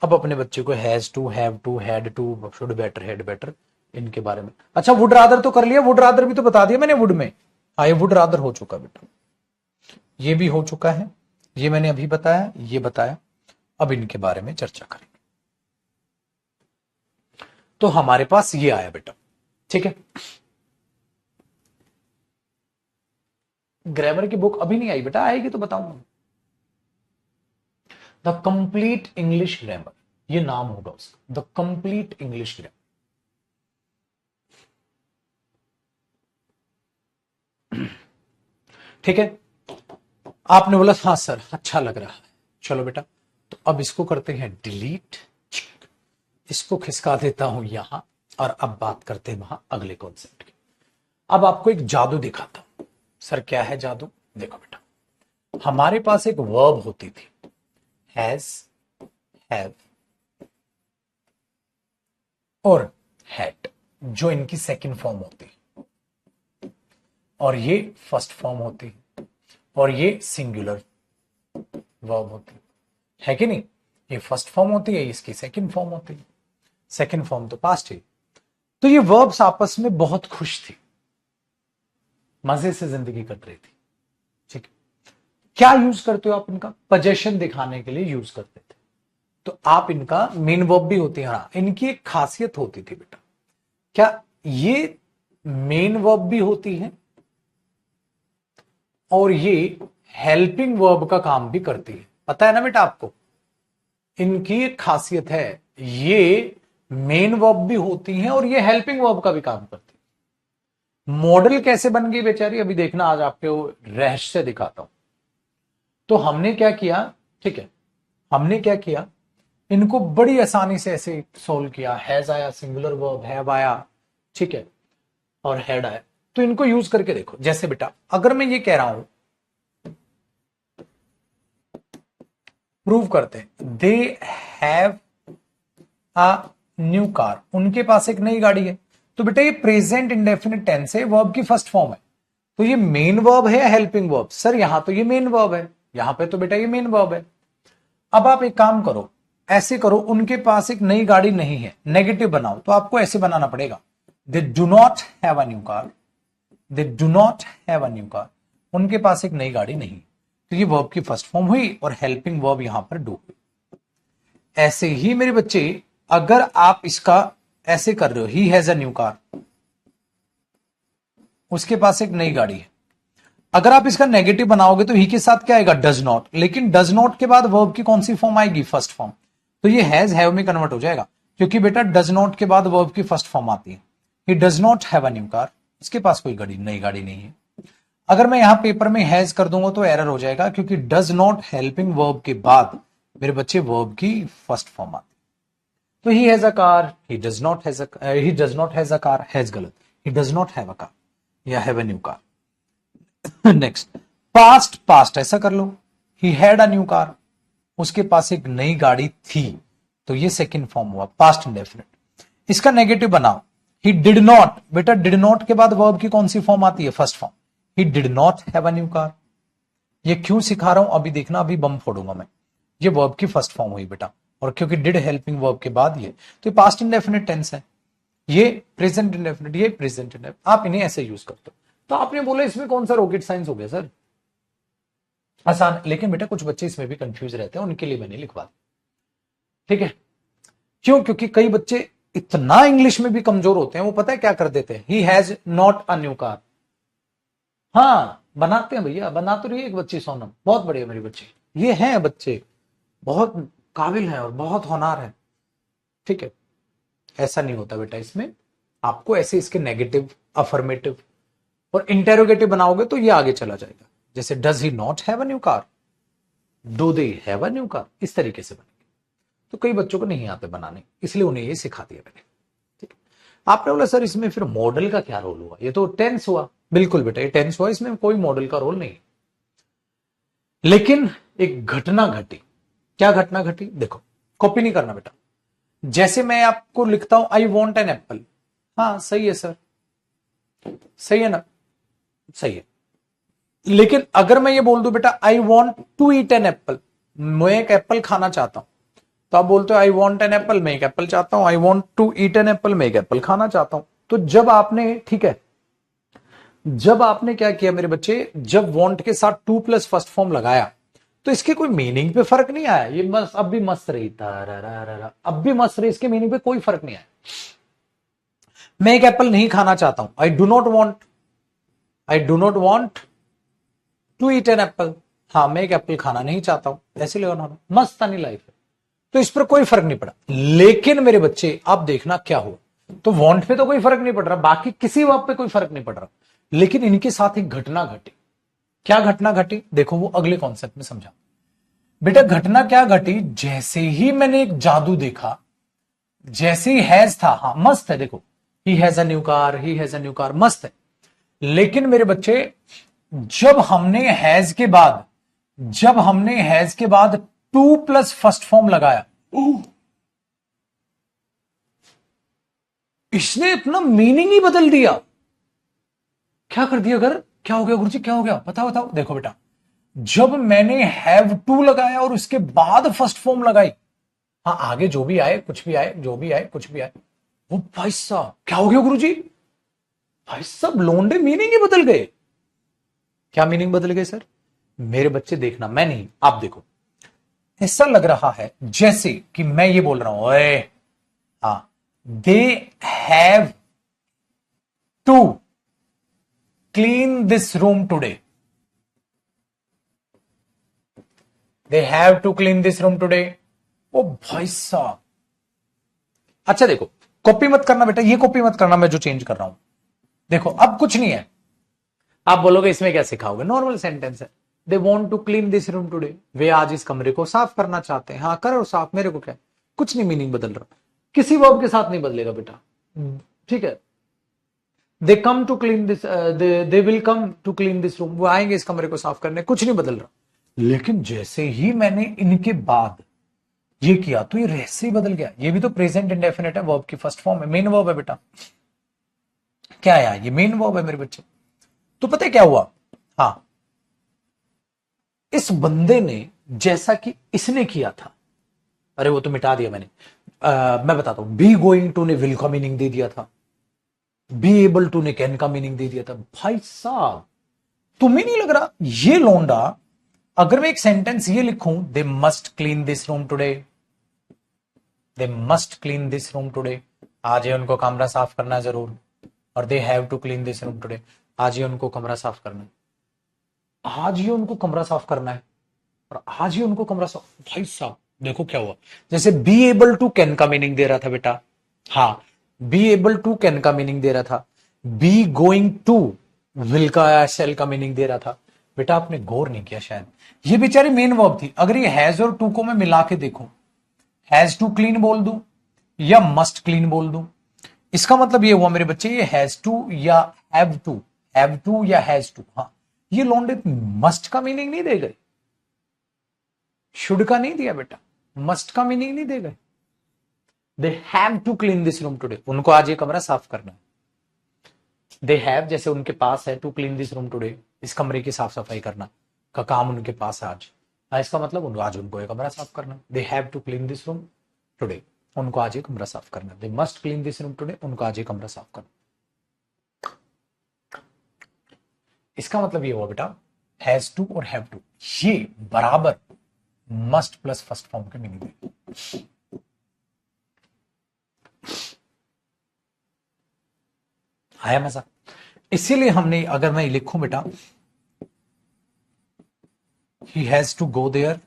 अब अपने बच्चे को has to, have to, had to, should better, had better, इनके बारे में। अच्छा वुड रादर तो कर लिया, वुड रादर भी तो बता दिया मैंने वुड में। हाँ ये वुड रादर हो चुका बेटा, ये भी हो चुका है, ये मैंने अभी बताया, ये बताया। अब इनके बारे में चर्चा करेंगे। तो हमारे पास ये आया बेटा, ठीक है। ग्रामर की बुक अभी नहीं आई बेटा, आएगी तो बताऊंगा। द कंप्लीट इंग्लिश ग्रामर, ये नाम होगा उसका, द कंप्लीट इंग्लिश ग्रामर। ठीक है, आपने बोला हाँ सर अच्छा लग रहा है, चलो बेटा। तो अब इसको करते हैं डिलीट, इसको खिसका देता हूं यहां, और अब बात करते हैं वहां अगले कॉन्सेप्ट की। अब आपको एक जादू दिखाता हूं। सर क्या है जादू? देखो बेटा, हमारे पास एक वर्ब होती थी हैज, हैव और हैड, जो इनकी सेकंड फॉर्म होती है, और ये फर्स्ट फॉर्म होती है, और ये सिंगुलर वर्ब होती है कि नहीं? ये फर्स्ट फॉर्म होती है, इसकी सेकंड फॉर्म होती है, सेकंड फॉर्म तो पास्ट है। तो ये वर्ब्स आपस में बहुत खुश थी, मजे से जिंदगी कट रही थी। ठीक है, क्या यूज करते हो आप इनका? पोजेशन दिखाने के लिए यूज करते थे। तो आप इनका मेन वर्ब भी होती है, हाँ इनकी एक खासियत होती थी बेटा, क्या ये मेन वर्ब भी होती है और ये हेल्पिंग वर्ब का काम भी करती है। पता है ना बेटा आपको? इनकी एक खासियत है, ये मेन वर्ब भी होती हैं और ये हेल्पिंग वर्ब का भी काम करती है। मॉडल कैसे बन गई बेचारी, अभी देखना, आज आपको रहस्य दिखाता हूं। तो हमने क्या किया, ठीक है, हमने क्या किया, इनको बड़ी आसानी से ऐसे सोल्व किया। हैज आया, सिंगुलर वर्ब, हैव आया, ठीक है, और हैड आया। तो इनको यूज करके देखो। जैसे बेटा अगर मैं ये कह रहा हूं, प्रूव करते हैं, they have a new car, उनके पास एक नई गाड़ी है। तो बेटा ये प्रेजेंट इंडेफिनिट टेंस है, वर्ब की फर्स्ट फॉर्म है। तो ये मेन वर्ब है या हेल्पिंग वर्ब? सर यहां तो ये मेन वर्ब है, यहां पे तो बेटा ये मेन वर्ब है। अब आप एक काम करो, ऐसे करो, उनके पास एक नई गाड़ी नहीं है, नेगेटिव बनाओ, तो आपको ऐसे बनाना पड़ेगा, they do not have a new car, they do not have a new car, उनके पास एक नई गाड़ी नहीं। तो ये वर्ब की फर्स्ट फॉर्म हुई और हेल्पिंग वर्ब यहां पर डू हुई। ऐसे ही मेरे बच्चे अगर आप इसका ऐसे कर रहे हो, ही हैज अ न्यू कार, उसके पास एक नई गाड़ी है, अगर आप इसका नेगेटिव बनाओगे तो ही के साथ क्या आएगा, डज नॉट, लेकिन डज नॉट के बाद वर्ब की कौन सी फॉर्म आएगी, फर्स्ट फॉर्म, तो ये हैज हैव में कन्वर्ट हो जाएगा, क्योंकि बेटा डज नॉट के बाद वर्ब की फर्स्ट फॉर्म आती है। He does not have a new car, उसके पास कोई नई गाड़ी नहीं है। अगर मैं यहां पेपर में हैज कर दूंगा तो एरर हो जाएगा, क्योंकि डज नॉट हेल्पिंग वर्ब के बाद मेरे बच्चे वर्ब की फर्स्ट फॉर्म आती है। तो he has a car, he does not has a car, has गलत, he does not have a car या have a new car. Next, past, past ऐसा कर लो, he had a new car, उसके पास एक नई गाड़ी थी, तो ये सेकंड फॉर्म हुआ पास्ट इंडेफिनिट। इसका नेगेटिव बनाओ, ही डिड नॉट, बेटा डिड नॉट के बाद वर्ब की कौन सी फॉर्म आती है, first form, he did not have a new car. ये क्यों सिखा रहा हूं अभी देखना, अभी बम फोड़ूंगा मैं। ये वर्ब की फर्स्ट फॉर्म हुई बेटा, और क्योंकि डिड हेल्पिंग वर्ब के बाद ये, तो ये पास्ट इंडेफिनिट टेंस है, ये प्रेजेंट इंडेफिनिट, ये प्रेजेंट इंडेफिनिट, आप इन्हें ऐसे यूज करते हो। तो आपने बोला इसमें कौन सा रॉकेट साइंस हो गया सर, आसान, लेकिन बेटा कुछ बच्चे इसमें भी कंफ्यूज रहते हैं, उनके लिए मैंने लिखवा दिया, ठीक है। क्यों, क्योंकि कई बच्चे इतना इंग्लिश में भी कमजोर होते हैं, वो पता है क्या कर देते हैं, he has not a new car. हाँ बनाते हैं भैया, बना तो रही है एक बच्ची सोनम, बहुत बढ़िया मेरी बच्ची, ये हैं बच्चे, बहुत काबिल हैं और बहुत होनहार है, ठीक है। ऐसा नहीं होता बेटा, इसमें आपको ऐसे इसके नेगेटिव, अफर्मेटिव और इंटेरोगेटिव बनाओगे तो ये आगे चला जाएगा। जैसे does he not have a new car, do they have a new car, इस तरीके से बनेंगे। तो कई बच्चों को नहीं आते बनाने, इसलिए उन्हें ये सिखा दिया मैंने, ठीक है। आपने बोला सर इसमें फिर मॉडल का क्या रोल हुआ, ये तो टेंस हुआ, बिल्कुल बेटा ये टेंस हुआ, इसमें कोई मॉडल का रोल नहीं, लेकिन एक घटना घटी। क्या घटना घटी, देखो कॉपी नहीं करना बेटा, जैसे मैं आपको लिखता हूं आई वॉन्ट एन एप्पल, हाँ सही है सर, सही है ना, सही है, लेकिन अगर मैं ये बोल दूं बेटा I want to eat an apple, मैं एक एप्पल खाना चाहता हूं, तो आप बोलते हो आई वॉन्ट एन एप्पल, मैं एक एप्पल चाहता हूं, I want to eat an apple, मैं एक एप्पल खाना चाहता हूं। तो जब आपने, ठीक है, जब आपने क्या किया मेरे बच्चे, जब वॉन्ट के साथ टू प्लस फर्स्ट फॉर्म लगाया, तो इसके कोई मीनिंग पे फर्क नहीं आया, ये बस अब भी मस्त रही, अब भी मस्त रही, इसके मीनिंग पे कोई फर्क नहीं आया। मैं एक एप्पल नहीं खाना चाहता हूं, I do not want to eat an apple, हाँ मैं एक एप्पल खाना नहीं चाहता हूं, ऐसे लेना, मस्त नहीं लाइफ है, तो इस पर कोई फर्क नहीं पड़ा। लेकिन मेरे बच्चे आप देखना क्या हुआ, तो वॉन्ट पे तो कोई फर्क नहीं पड़ रहा, बाकी किसी वर्ब पे कोई फर्क नहीं पड़ रहा, लेकिन इनके साथ एक घटना घटी। क्या घटना घटी, देखो वो अगले कॉन्सेप्ट में समझा बेटा। घटना क्या घटी, जैसे ही मैंने एक जादू देखा, जैसे ही हैज था, हाँ मस्त है, देखो ही has a new car, he has a new car, मस्त है, लेकिन मेरे बच्चे जब हमने हैज के बाद, टू प्लस फर्स्ट फॉर्म लगाया, इसने अपना मीनिंग ही बदल दिया। क्या कर दिया, अगर क्या हो गया गुरुजी, क्या हो गया, बताओ बताओ। देखो बेटा, जब मैंने हैव टू लगाया और उसके बाद फर्स्ट फॉर्म लगाई, हाँ आगे जो भी आए, कुछ भी आए, जो भी आए, कुछ भी आए, वो भाई साहब क्या हो गया गुरुजी, भाई साहब लोंडे मीनिंग ही बदल गए। क्या मीनिंग बदल गए सर, मेरे बच्चे देखना, मैं नहीं, आप देखो, ऐसा लग रहा है जैसे कि मैं ये बोल रहा हूं, ओए हाँ, they have to clean this room today, they have to clean this room today. ओ भाई साहब, अच्छा देखो, कॉपी मत करना बेटा, ये कॉपी मत करना, मैं जो चेंज कर रहा हूं, देखो अब कुछ नहीं है। आप बोलोगे इसमें क्या सिखाओगे, नॉर्मल सेंटेंस है, they want to clean this room today, वे आज इस कमरे को साफ करना चाहते हैं, हाँ करो साफ, मेरे को क्या, कुछ नहीं मीनिंग बदल रहा, किसी वर्ब के साथ नहीं बदलेगा बेटा, ठीक है। They come to clean this, they will come to clean this room, वो आएंगे इस कमरे को साफ करने, कुछ नहीं बदल रहा। लेकिन जैसे ही मैंने इनके बाद ये किया तो ये रहस्य ही बदल गया, ये भी तो प्रेजेंट इंडेफिनिट है, वर्ब की फर्स्ट फॉर्म है, मेन वर्ब है बेटा, क्या है ये मेन वर्ब है मेरे बच्चे। तो पता है क्या हुआ, हाँ इस बंदे ने जैसा कि इसने किया था। अरे वो तो मिटा दिया मैंने। मैं बताता हूं, बी गोइंग टू ने विल का मीनिंग दे दिया था, बी एबल टू ने कैन का मीनिंग दे दिया था। भाई साहब, तुम्हें नहीं लग रहा ये लौंडा, अगर मैं एक सेंटेंस ये लिखूं, they must clean this room today, they must clean this room today, आज ही उनको कमरा साफ करना है जरूर, और they have to clean this room today, आज ही उनको कमरा साफ करना है, आज ही उनको कमरा साफ करना है, और आज ही उनको कमरा साफ। भाई साहब देखो क्या हुआ, जैसे बी एबल टू कैन का मीनिंग दे रहा था बेटा, हाँ बी एबल टू कैन का मीनिंग दे रहा था, बी गोइंग टू विल का शेल का मीनिंग दे रहा था। बेटा आपने गौर नहीं किया शायद, ये बेचारी मेन वर्ब थी। अगर ये हैज और टू को मैं मिला के देखूं, हैज टू क्लीन बोल दूं या मस्ट क्लीन बोल दूं, इसका मतलब ये हुआ मेरे बच्चे, ये हैज टू या हैव टू या हैज टू, हाँ ये लौंडे मस्ट का मीनिंग नहीं दे गए, शुड का नहीं दिया बेटा, मस्ट का मीनिंग नहीं दे गए। They have to clean this room today, उनको आज ये कमरा साफ करना है। दे हैव जैसे उनके पास है, to clean this room today, इस कमरे की साफ सफाई करना का काम उनके पास है आज, इसका मतलब आज उनको ये कमरा साफ करना। They have to clean this room today, उनको आज ये कमरा साफ करना। They must clean this room today, उनको आज ये कमरा साफ करना। इसका मतलब ये हुआ बेटा, हैज टू और हैव टू ये बराबर मस्ट प्लस फर्स्ट फॉर्म के मीनिंग है। आया मजा? इसीलिए हमने, अगर मैं लिखूं बेटा, he has to go there,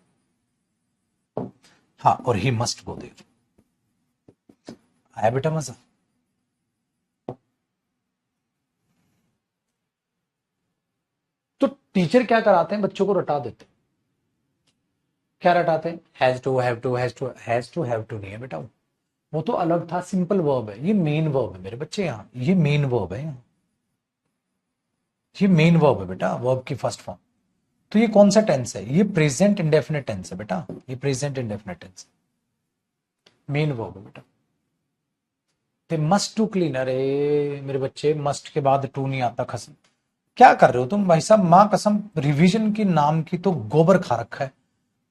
हाँ और ही मस्ट गो देयर। आया बेटा मजा? तो टीचर क्या कराते हैं, बच्चों को रटा देते। क्या रटाते हैं? Has to, have to, has to, has to have to नहीं है बेटा, वो तो अलग था, सिंपल वर्ब है। ये मेन वर्ब है मेरे बच्चे, यहां ये मेन वर्ब है, ये मेन वर्ब है बेटा, वर्ब की फर्स्ट फॉर्म। तो ये कौन सा टेंस है? ये प्रेजेंट इंडेफिनिट टेंस है बेटा, ये present indefinite tense, main verb है बेटा। दे मस्ट टू क्लीन, अरे मेरे बच्चे मस्ट के बाद टू नहीं आता, कसम क्या कर रहे हो तुम भाई साहब, मां कसम रिवीजन की नाम की तो गोबर खा रखा है।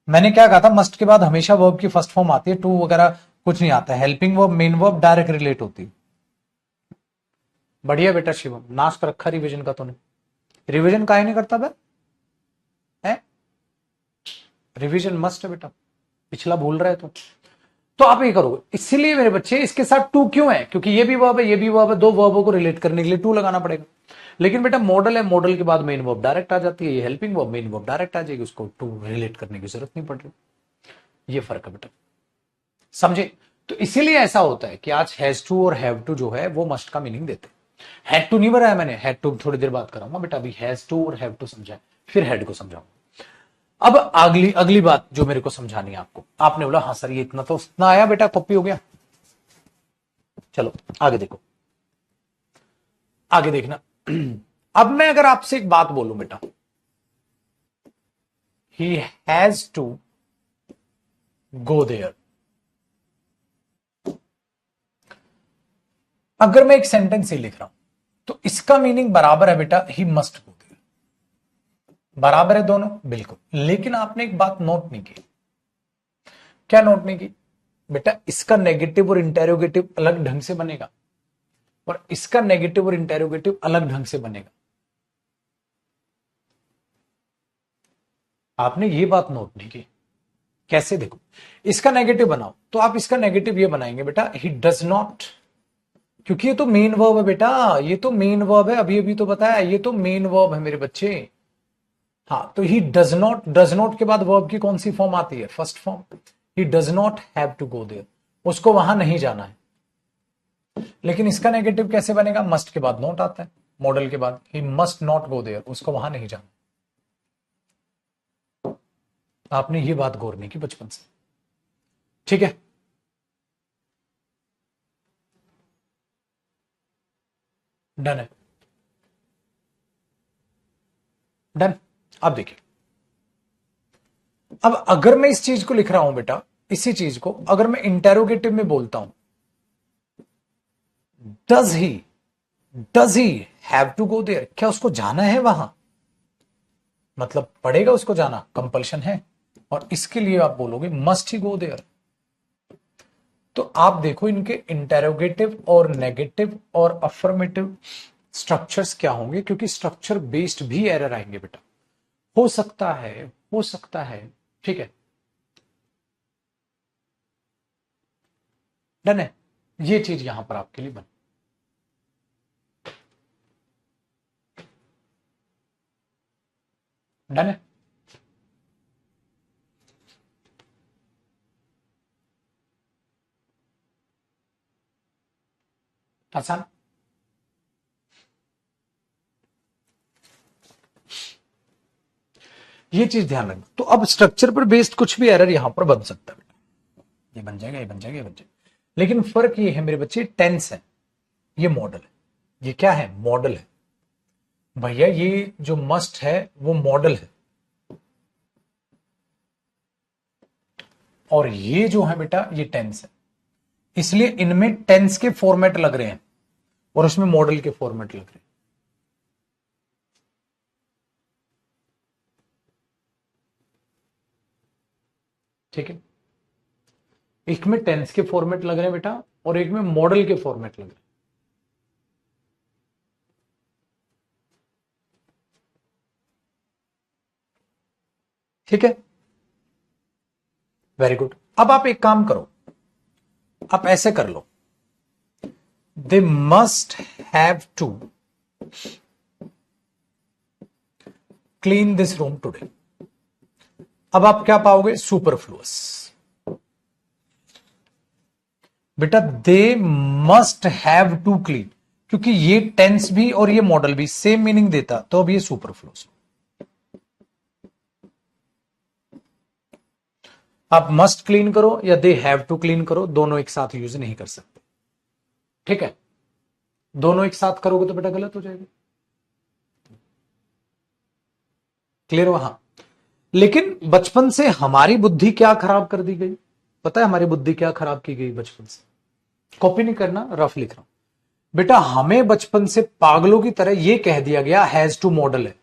मैंने क्या कहा था, मस्ट के बाद हमेशा वर्ब की फर्स्ट फॉर्म आती है, टू वगैरह कुछ नहीं आता है, helping verb main verb direct relate होती है। बढ़िया बेटा शिवम, नाश कर रखा रिवीजन का तूने। रिवीजन काहे नहीं करता बे? है रिवीजन मस्ट है बेटा, पिछला भूल रहे तुम। तो आप ये करोगे, इसीलिए मेरे बच्चे इसके साथ टू क्यों है, क्योंकि ये भी वर्ब है ये भी वर्ब है, दो वर्बों को रिलेट करने के लिए टू लगाना पड़ेगा। लेकिन बेटा मॉडल है, मॉडल के बाद मेन वर्ब डायरेक्ट आ जाती है, ये helping verb main verb direct आ जाएगी, उसको टू रिलेट करने की जरूरत नहीं पड़ रही। ये फर्क है बेटा, समझे? तो इसीलिए ऐसा होता है कि आज हैज टू और हैव टू जो है वो मस्ट का मीनिंग देते हैं। हैड टू नहीं बनाया मैंने, हैड टू थोड़ी देर बात कराऊंगा बेटा, अभी हैज टू और हैव टू समझाए फिर हैड को समझाऊंगा। अब अगली अगली बात जो मेरे को समझानी है आपको, आपने बोला हाँ सर ये इतना तो इतना आया बेटा, कॉपी हो गया। चलो आगे देखो, आगे देखना। अब मैं अगर आपसे एक बात बोलूं बेटा, he has to go there, अगर मैं एक सेंटेंस ही लिख रहा हूं तो इसका मीनिंग बराबर है बेटा, ही मस्ट गो देयर, बराबर है दोनों बिल्कुल। लेकिन आपने एक बात नोट नहीं की। क्या नोट नहीं की बेटा? इसका नेगेटिव और इंटेरोगेटिव अलग ढंग से बनेगा और इसका नेगेटिव और इंटेरोगेटिव अलग ढंग से बनेगा। आपने ये बात नोट नहीं की। कैसे? देखो, इसका नेगेटिव बनाओ तो आप इसका नेगेटिव ये बनाएंगे बेटा, ही डज नॉट, क्योंकि ये तो मेन वर्ब है बेटा, ये तो मेन वर्ब है, अभी अभी तो बताया, ये तो मेन वर्ब है मेरे बच्चे। हाँ तो ही डज नॉट के बाद वर्ब की कौन सी फॉर्म आती है? First form. He does not have to go there, उसको वहां नहीं जाना है। लेकिन इसका नेगेटिव कैसे बनेगा? मस्ट के बाद नॉट आता है, मॉडल के बाद, he must not go there, उसको वहां नहीं जाना। आपने ये बात गौर नहीं की बचपन से, ठीक है? डन है, डन। अब देखिए, अब अगर मैं इस चीज को लिख रहा हूं बेटा, इसी चीज को अगर मैं इंटेरोगेटिव में बोलता हूं, does he have to go there, क्या उसको जाना है वहां? मतलब पड़ेगा उसको जाना, कंपल्शन है? और इसके लिए आप बोलोगे मस्ट ही गो देयर। तो आप देखो इनके इंटेरोगेटिव और नेगेटिव और अफर्मेटिव स्ट्रक्चर्स क्या होंगे, क्योंकि स्ट्रक्चर बेस्ड भी एरर आएंगे बेटा। हो सकता है, हो सकता है, ठीक है, डन है। ये चीज यहां पर आपके लिए बन, डन है। आसान। ये चीज ध्यान रखना। तो अब स्ट्रक्चर पर बेस्ड कुछ भी एरर यहां पर बन सकता है, ये बन जाएगा, ये बन जाएगा, ये बन जाएगा। लेकिन फर्क ये है मेरे बच्चे, टेंस है, ये मॉडल है। ये क्या है? मॉडल है भैया। ये जो मस्ट है वो मॉडल है, और ये जो है बेटा ये टेंस है। इसलिए इनमें टेंस के फॉर्मेट लग रहे हैं और उसमें मॉडल के फॉर्मेट लग रहे हैं। ठीक है, एक में टेंस के फॉर्मेट लग रहे हैं बेटा और एक में मॉडल के फॉर्मेट लग रहे हैं। ठीक है, वेरी गुड। अब आप एक काम करो, आप ऐसे कर लो, they must have to clean this room today. अब आप क्या पाओगे? सुपरफ्लुअस। बेटा they must have to clean, क्योंकि ये टेंस भी और ये मॉडल भी सेम मीनिंग देता, तो अब ये सुपरफ्लुअस। आप मस्ट क्लीन करो या दे हैव टू क्लीन करो, दोनों एक साथ यूज नहीं कर सकते। ठीक है, दोनों एक साथ करोगे तो बेटा गलत हो जाएगा। क्लियर वहां? लेकिन बचपन से हमारी बुद्धि क्या खराब कर दी गई, पता है हमारी बुद्धि क्या खराब की गई बचपन से? कॉपी नहीं करना, रफ लिख रहा हूं बेटा। हमें बचपन से पागलों की तरह यह कह दिया गया हैज टू मॉडल है,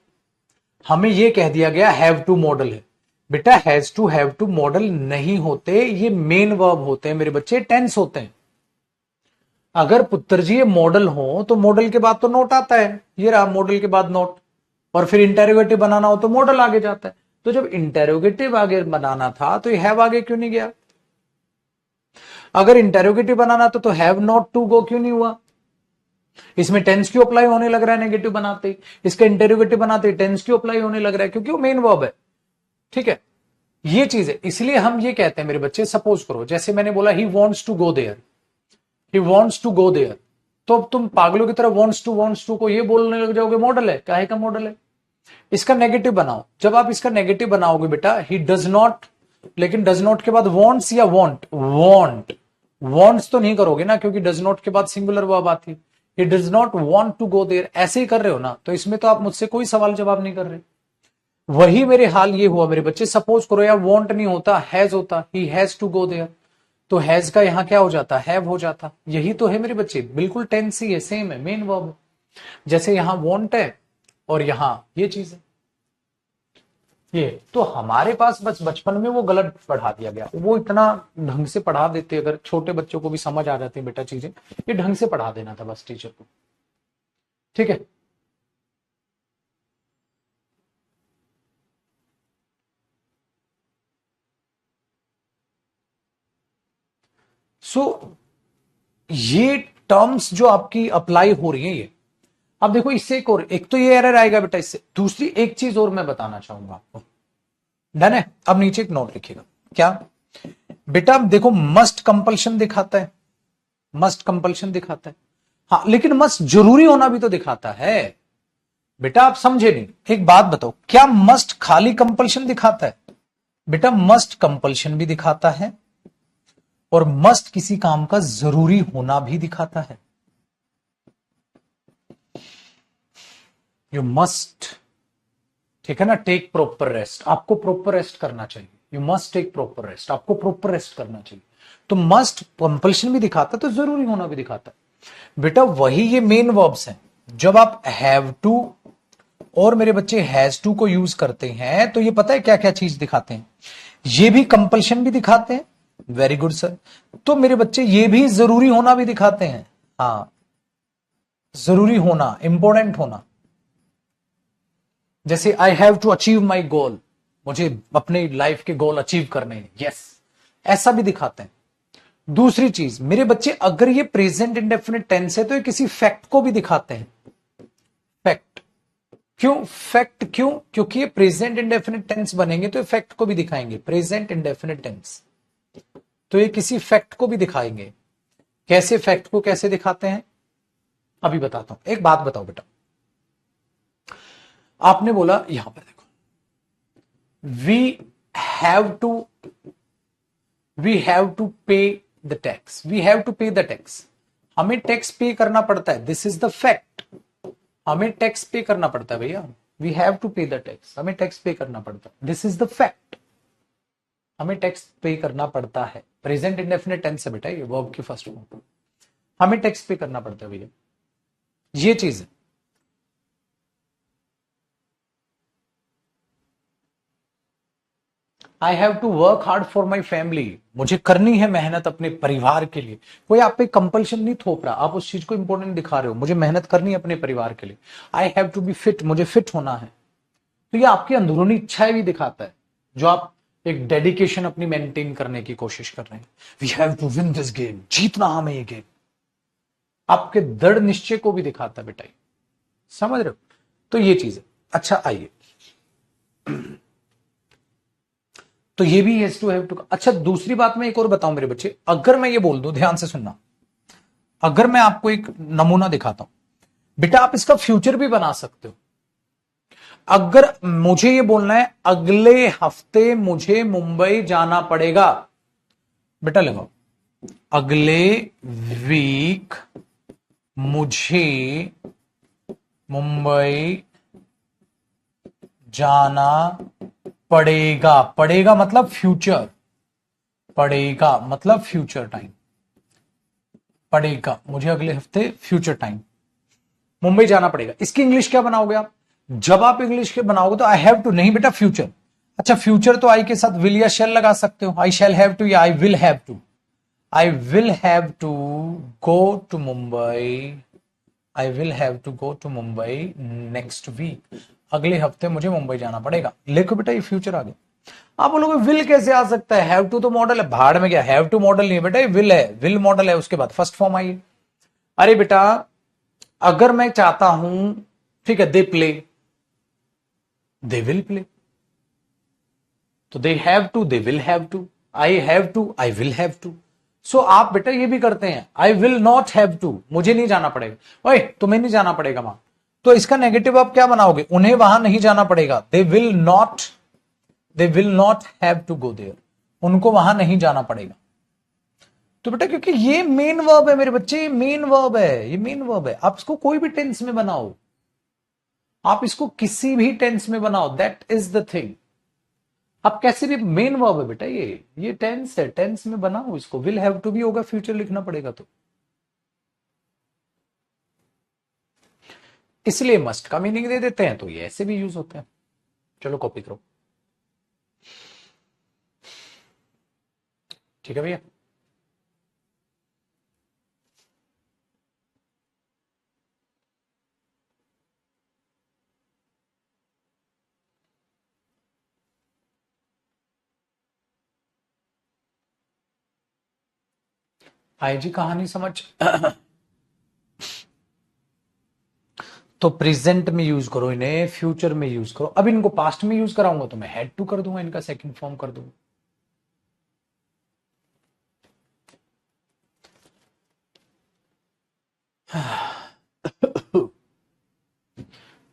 हमें यह कह दिया गया हैव टू मॉडल है। बेटा has to have two modal नहीं होते, ये मेन वर्ब होते हैं मेरे बच्चे, टेंस होते हैं। अगर पुत्र जी ये मॉडल हो तो मॉडल के बाद तो नोट आता है, ये रहा मॉडल के बाद नोट, और फिर इंटेरोगेटिव बनाना हो तो मॉडल आगे जाता है। तो जब इंटेरोगेटिव आगे बनाना था तो ये हैव आगे क्यों नहीं गया? अगर इंटेरोगेटिव बनाना था तो हैव नॉट टू गो क्यों नहीं हुआ? इसमें टेंस क्यों अप्लाई होने लग रहा है नेगेटिव बनाते, इसका इंटेरोगेटिव बनाते टेंस क्यों अप्लाई होने लग रहा है? क्योंकि वो मेन वर्ब है। ठीक है, ये चीज है। इसलिए हम ये कहते हैं मेरे बच्चे, सपोज करो जैसे मैंने बोला he wants to go there, he wants to go there, तो अब तुम पागलों की तरह वॉन्ट्स टू को ये बोलने लग जाओगे मॉडल है, काहे का मॉडल है? इसका नेगेटिव बनाओ। जब आप इसका नेगेटिव बनाओगे बेटा, ही डज नॉट, लेकिन डज नॉट के बाद वॉन्ट्स या वॉन्ट, वॉन्ट, वॉन्ट्स तो नहीं करोगे ना, क्योंकि डज नॉट के बाद सिंगुलर वर्ब आती है। He does not want to go there, ऐसे ही कर रहे हो ना, तो इसमें तो आप मुझसे कोई सवाल जवाब नहीं कर रहे। वही मेरे हाल ये हुआ मेरे बच्चे। सपोज करो यार वॉन्ट नहीं होता, हैज होता, he has to go there, तो हैज का यहां क्या हो जाता? हैव हो जाता। यही तो है मेरे बच्चे, बिल्कुल टेंस ही है, सेम है, मेन वर्ब। जैसे यहां वॉन्ट है और यहां ये चीज है, ये तो हमारे पास बस बचपन में वो गलत पढ़ा दिया गया। वो इतना ढंग से पढ़ा देते, अगर छोटे बच्चों को भी समझ आ जाती बेटा चीजें, ये ढंग से पढ़ा देना था बस टीचर को। ठीक है, सो ये टर्म्स जो आपकी अप्लाई हो रही है ये, अब देखो इससे एक और, एक तो ये एरर आएगा बेटा इससे, दूसरी एक चीज और मैं बताना चाहूंगा आपको। डन है? अब नीचे एक नोट लिखिएगा, क्या बेटा? देखो मस्ट कंपल्शन दिखाता है, मस्ट कंपल्शन दिखाता है, हाँ, लेकिन मस्ट जरूरी होना भी तो दिखाता है बेटा। आप समझे नहीं, एक बात बताओ, क्या मस्ट खाली कंपल्शन दिखाता है? बेटा मस्ट कंपल्शन भी दिखाता है और मस्ट किसी काम का जरूरी होना भी दिखाता है। यू मस्ट, ठीक है ना, टेक प्रॉपर रेस्ट, आपको प्रॉपर रेस्ट करना चाहिए। You must take proper rest, आपको प्रॉपर रेस्ट करना चाहिए। तो मस्ट कंपल्शन भी दिखाता है तो जरूरी होना भी दिखाता है बेटा। वही ये मेन वर्ब्स हैं। जब आप हैव टू और मेरे बच्चे हैज टू को यूज करते हैं तो ये पता है क्या क्या चीज दिखाते हैं? ये भी कंपल्शन भी दिखाते हैं, वेरी गुड सर। तो मेरे बच्चे ये भी जरूरी होना भी दिखाते हैं, हाँ जरूरी होना, इंपॉर्टेंट होना। जैसे I have to achieve my goal, मुझे अपने लाइफ के गोल अचीव करने हैं, यस, ऐसा भी दिखाते हैं। दूसरी चीज मेरे बच्चे, अगर ये प्रेजेंट इंडेफिनिट टेंस है तो ये किसी फैक्ट को भी दिखाते हैं, फैक्ट। क्यों फैक्ट, क्यों? क्योंकि ये प्रेजेंट इंडेफिनिट टेंस बनेंगे तो ये फैक्ट को भी दिखाएंगे, प्रेजेंट इंडेफिनिट टेंस, तो ये किसी फैक्ट को भी दिखाएंगे। कैसे फैक्ट को कैसे दिखाते हैं अभी बताता हूं। एक बात बताओ बेटा, आपने बोला यहां पर देखो, we have to, we have to pay the tax, we have to pay the tax, हमें टैक्स पे करना पड़ता है, दिस इज द फैक्ट, हमें टैक्स पे करना पड़ता है भैया, we have to pay the tax, हमें टैक्स पे करना पड़ता है, दिस इज द फैक्ट, हमें टैक्स पे करना पड़ता है। प्रेजेंट इंडेफिनिट टेंस है बेटा, ये वर्ब की फर्स्ट फॉर्म, हमें टैक्स पे करना पड़ता है भैया, ये चीज है। I have to work hard for my family, मुझे करनी है मेहनत अपने परिवार के लिए। कोई आप पे कंपल्शन नहीं थोप रहा, आप उस चीज को इंपॉर्टेंट दिखा रहे हो, मुझे मेहनत करनी है अपने परिवार के लिए। I have to be fit, मुझे फिट होना है। तो ये आपकी अंदरूनी इच्छाएं भी दिखाता है, जो आप एक डेडिकेशन अपनी मेंटेन करने की कोशिश कर रहे हैं। We have to win this game, जीतना हमें ये गेम, आपके दृढ़ निश्चय को भी दिखाता है बेटा, समझ रहे हो? तो ये चीज है। अच्छा आइए, तो ये भी हैज टू हैव टू। अच्छा दूसरी बात मैं एक और बताऊं मेरे बच्चे, अगर मैं ये बोल दूं, ध्यान से सुनना, अगर मैं आपको एक नमूना दिखाता हूं बेटा, आप इसका फ्यूचर भी बना सकते हो। अगर मुझे ये बोलना है अगले हफ्ते मुझे मुंबई जाना पड़ेगा, बेटा लगाओ, अगले वीक मुझे मुंबई जाना पड़ेगा, पड़ेगा मतलब फ्यूचर, पड़ेगा मतलब फ्यूचर टाइम, पड़ेगा मुझे अगले हफ्ते फ्यूचर टाइम मुंबई जाना पड़ेगा। इसकी इंग्लिश क्या बनाओगे आप? जब आप इंग्लिश के बनाओगे तो आई हैव टू नहीं बेटा, फ्यूचर। अच्छा फ्यूचर तो आई के साथ विल या शेल लगा सकते हो, आई शैल हैव टू या I will have to, I will have to go to Mumbai, I will have to go to Mumbai next week, अगले हफ्ते मुझे मुंबई जाना पड़ेगा। लिखो बेटा ये फ्यूचर आ गया। आप बोलोगे विल कैसे आ सकता है, हैव टू तो मॉडल है, भाड़ में गया, हैव टू मॉडल नहीं है बेटा, ये विल है, विल मॉडल है, उसके बाद फर्स्ट फॉर्म आई। अरे बेटा अगर मैं चाहता हूं, ठीक है, they play, they will play, तो they have to, they will have to, I have to, I will have to. सो आप बेटा ये भी करते हैं, I will not have to, मुझे नहीं जाना पड़ेगा, ओए तुम्हें नहीं जाना पड़ेगा वहां, तो इसका नेगेटिव आप क्या बनाओगे, उन्हें वहां नहीं जाना पड़ेगा, they will not, they will not have to go there, उनको वहां नहीं जाना पड़ेगा। तो बेटा क्योंकि ये मेन वर्ब है मेरे बच्चे, मेन वर्ब है, ये मेन वर्ब है, आप इसको कोई भी टेंस में बनाओ, आप इसको किसी भी टेंस में बनाओ, दैट इज द थिंग। आप कैसे भी, मेन वर्ब है बेटा, ये टेंस है, टेंस में बनाओ इसको, विल हैव टू भी होगा, फ्यूचर लिखना पड़ेगा, तो इसलिए मस्ट का मीनिंग दे देते हैं, तो ये ऐसे भी यूज होते हैं। चलो कॉपी करो, ठीक है भैया। आई जी कहानी समझ तो प्रेजेंट में यूज करो इन्हें, फ्यूचर में यूज करो। अब इनको पास्ट में यूज कराऊंगा तो मैं हैड टू कर दूंगा, इनका सेकंड फॉर्म कर दूंगा।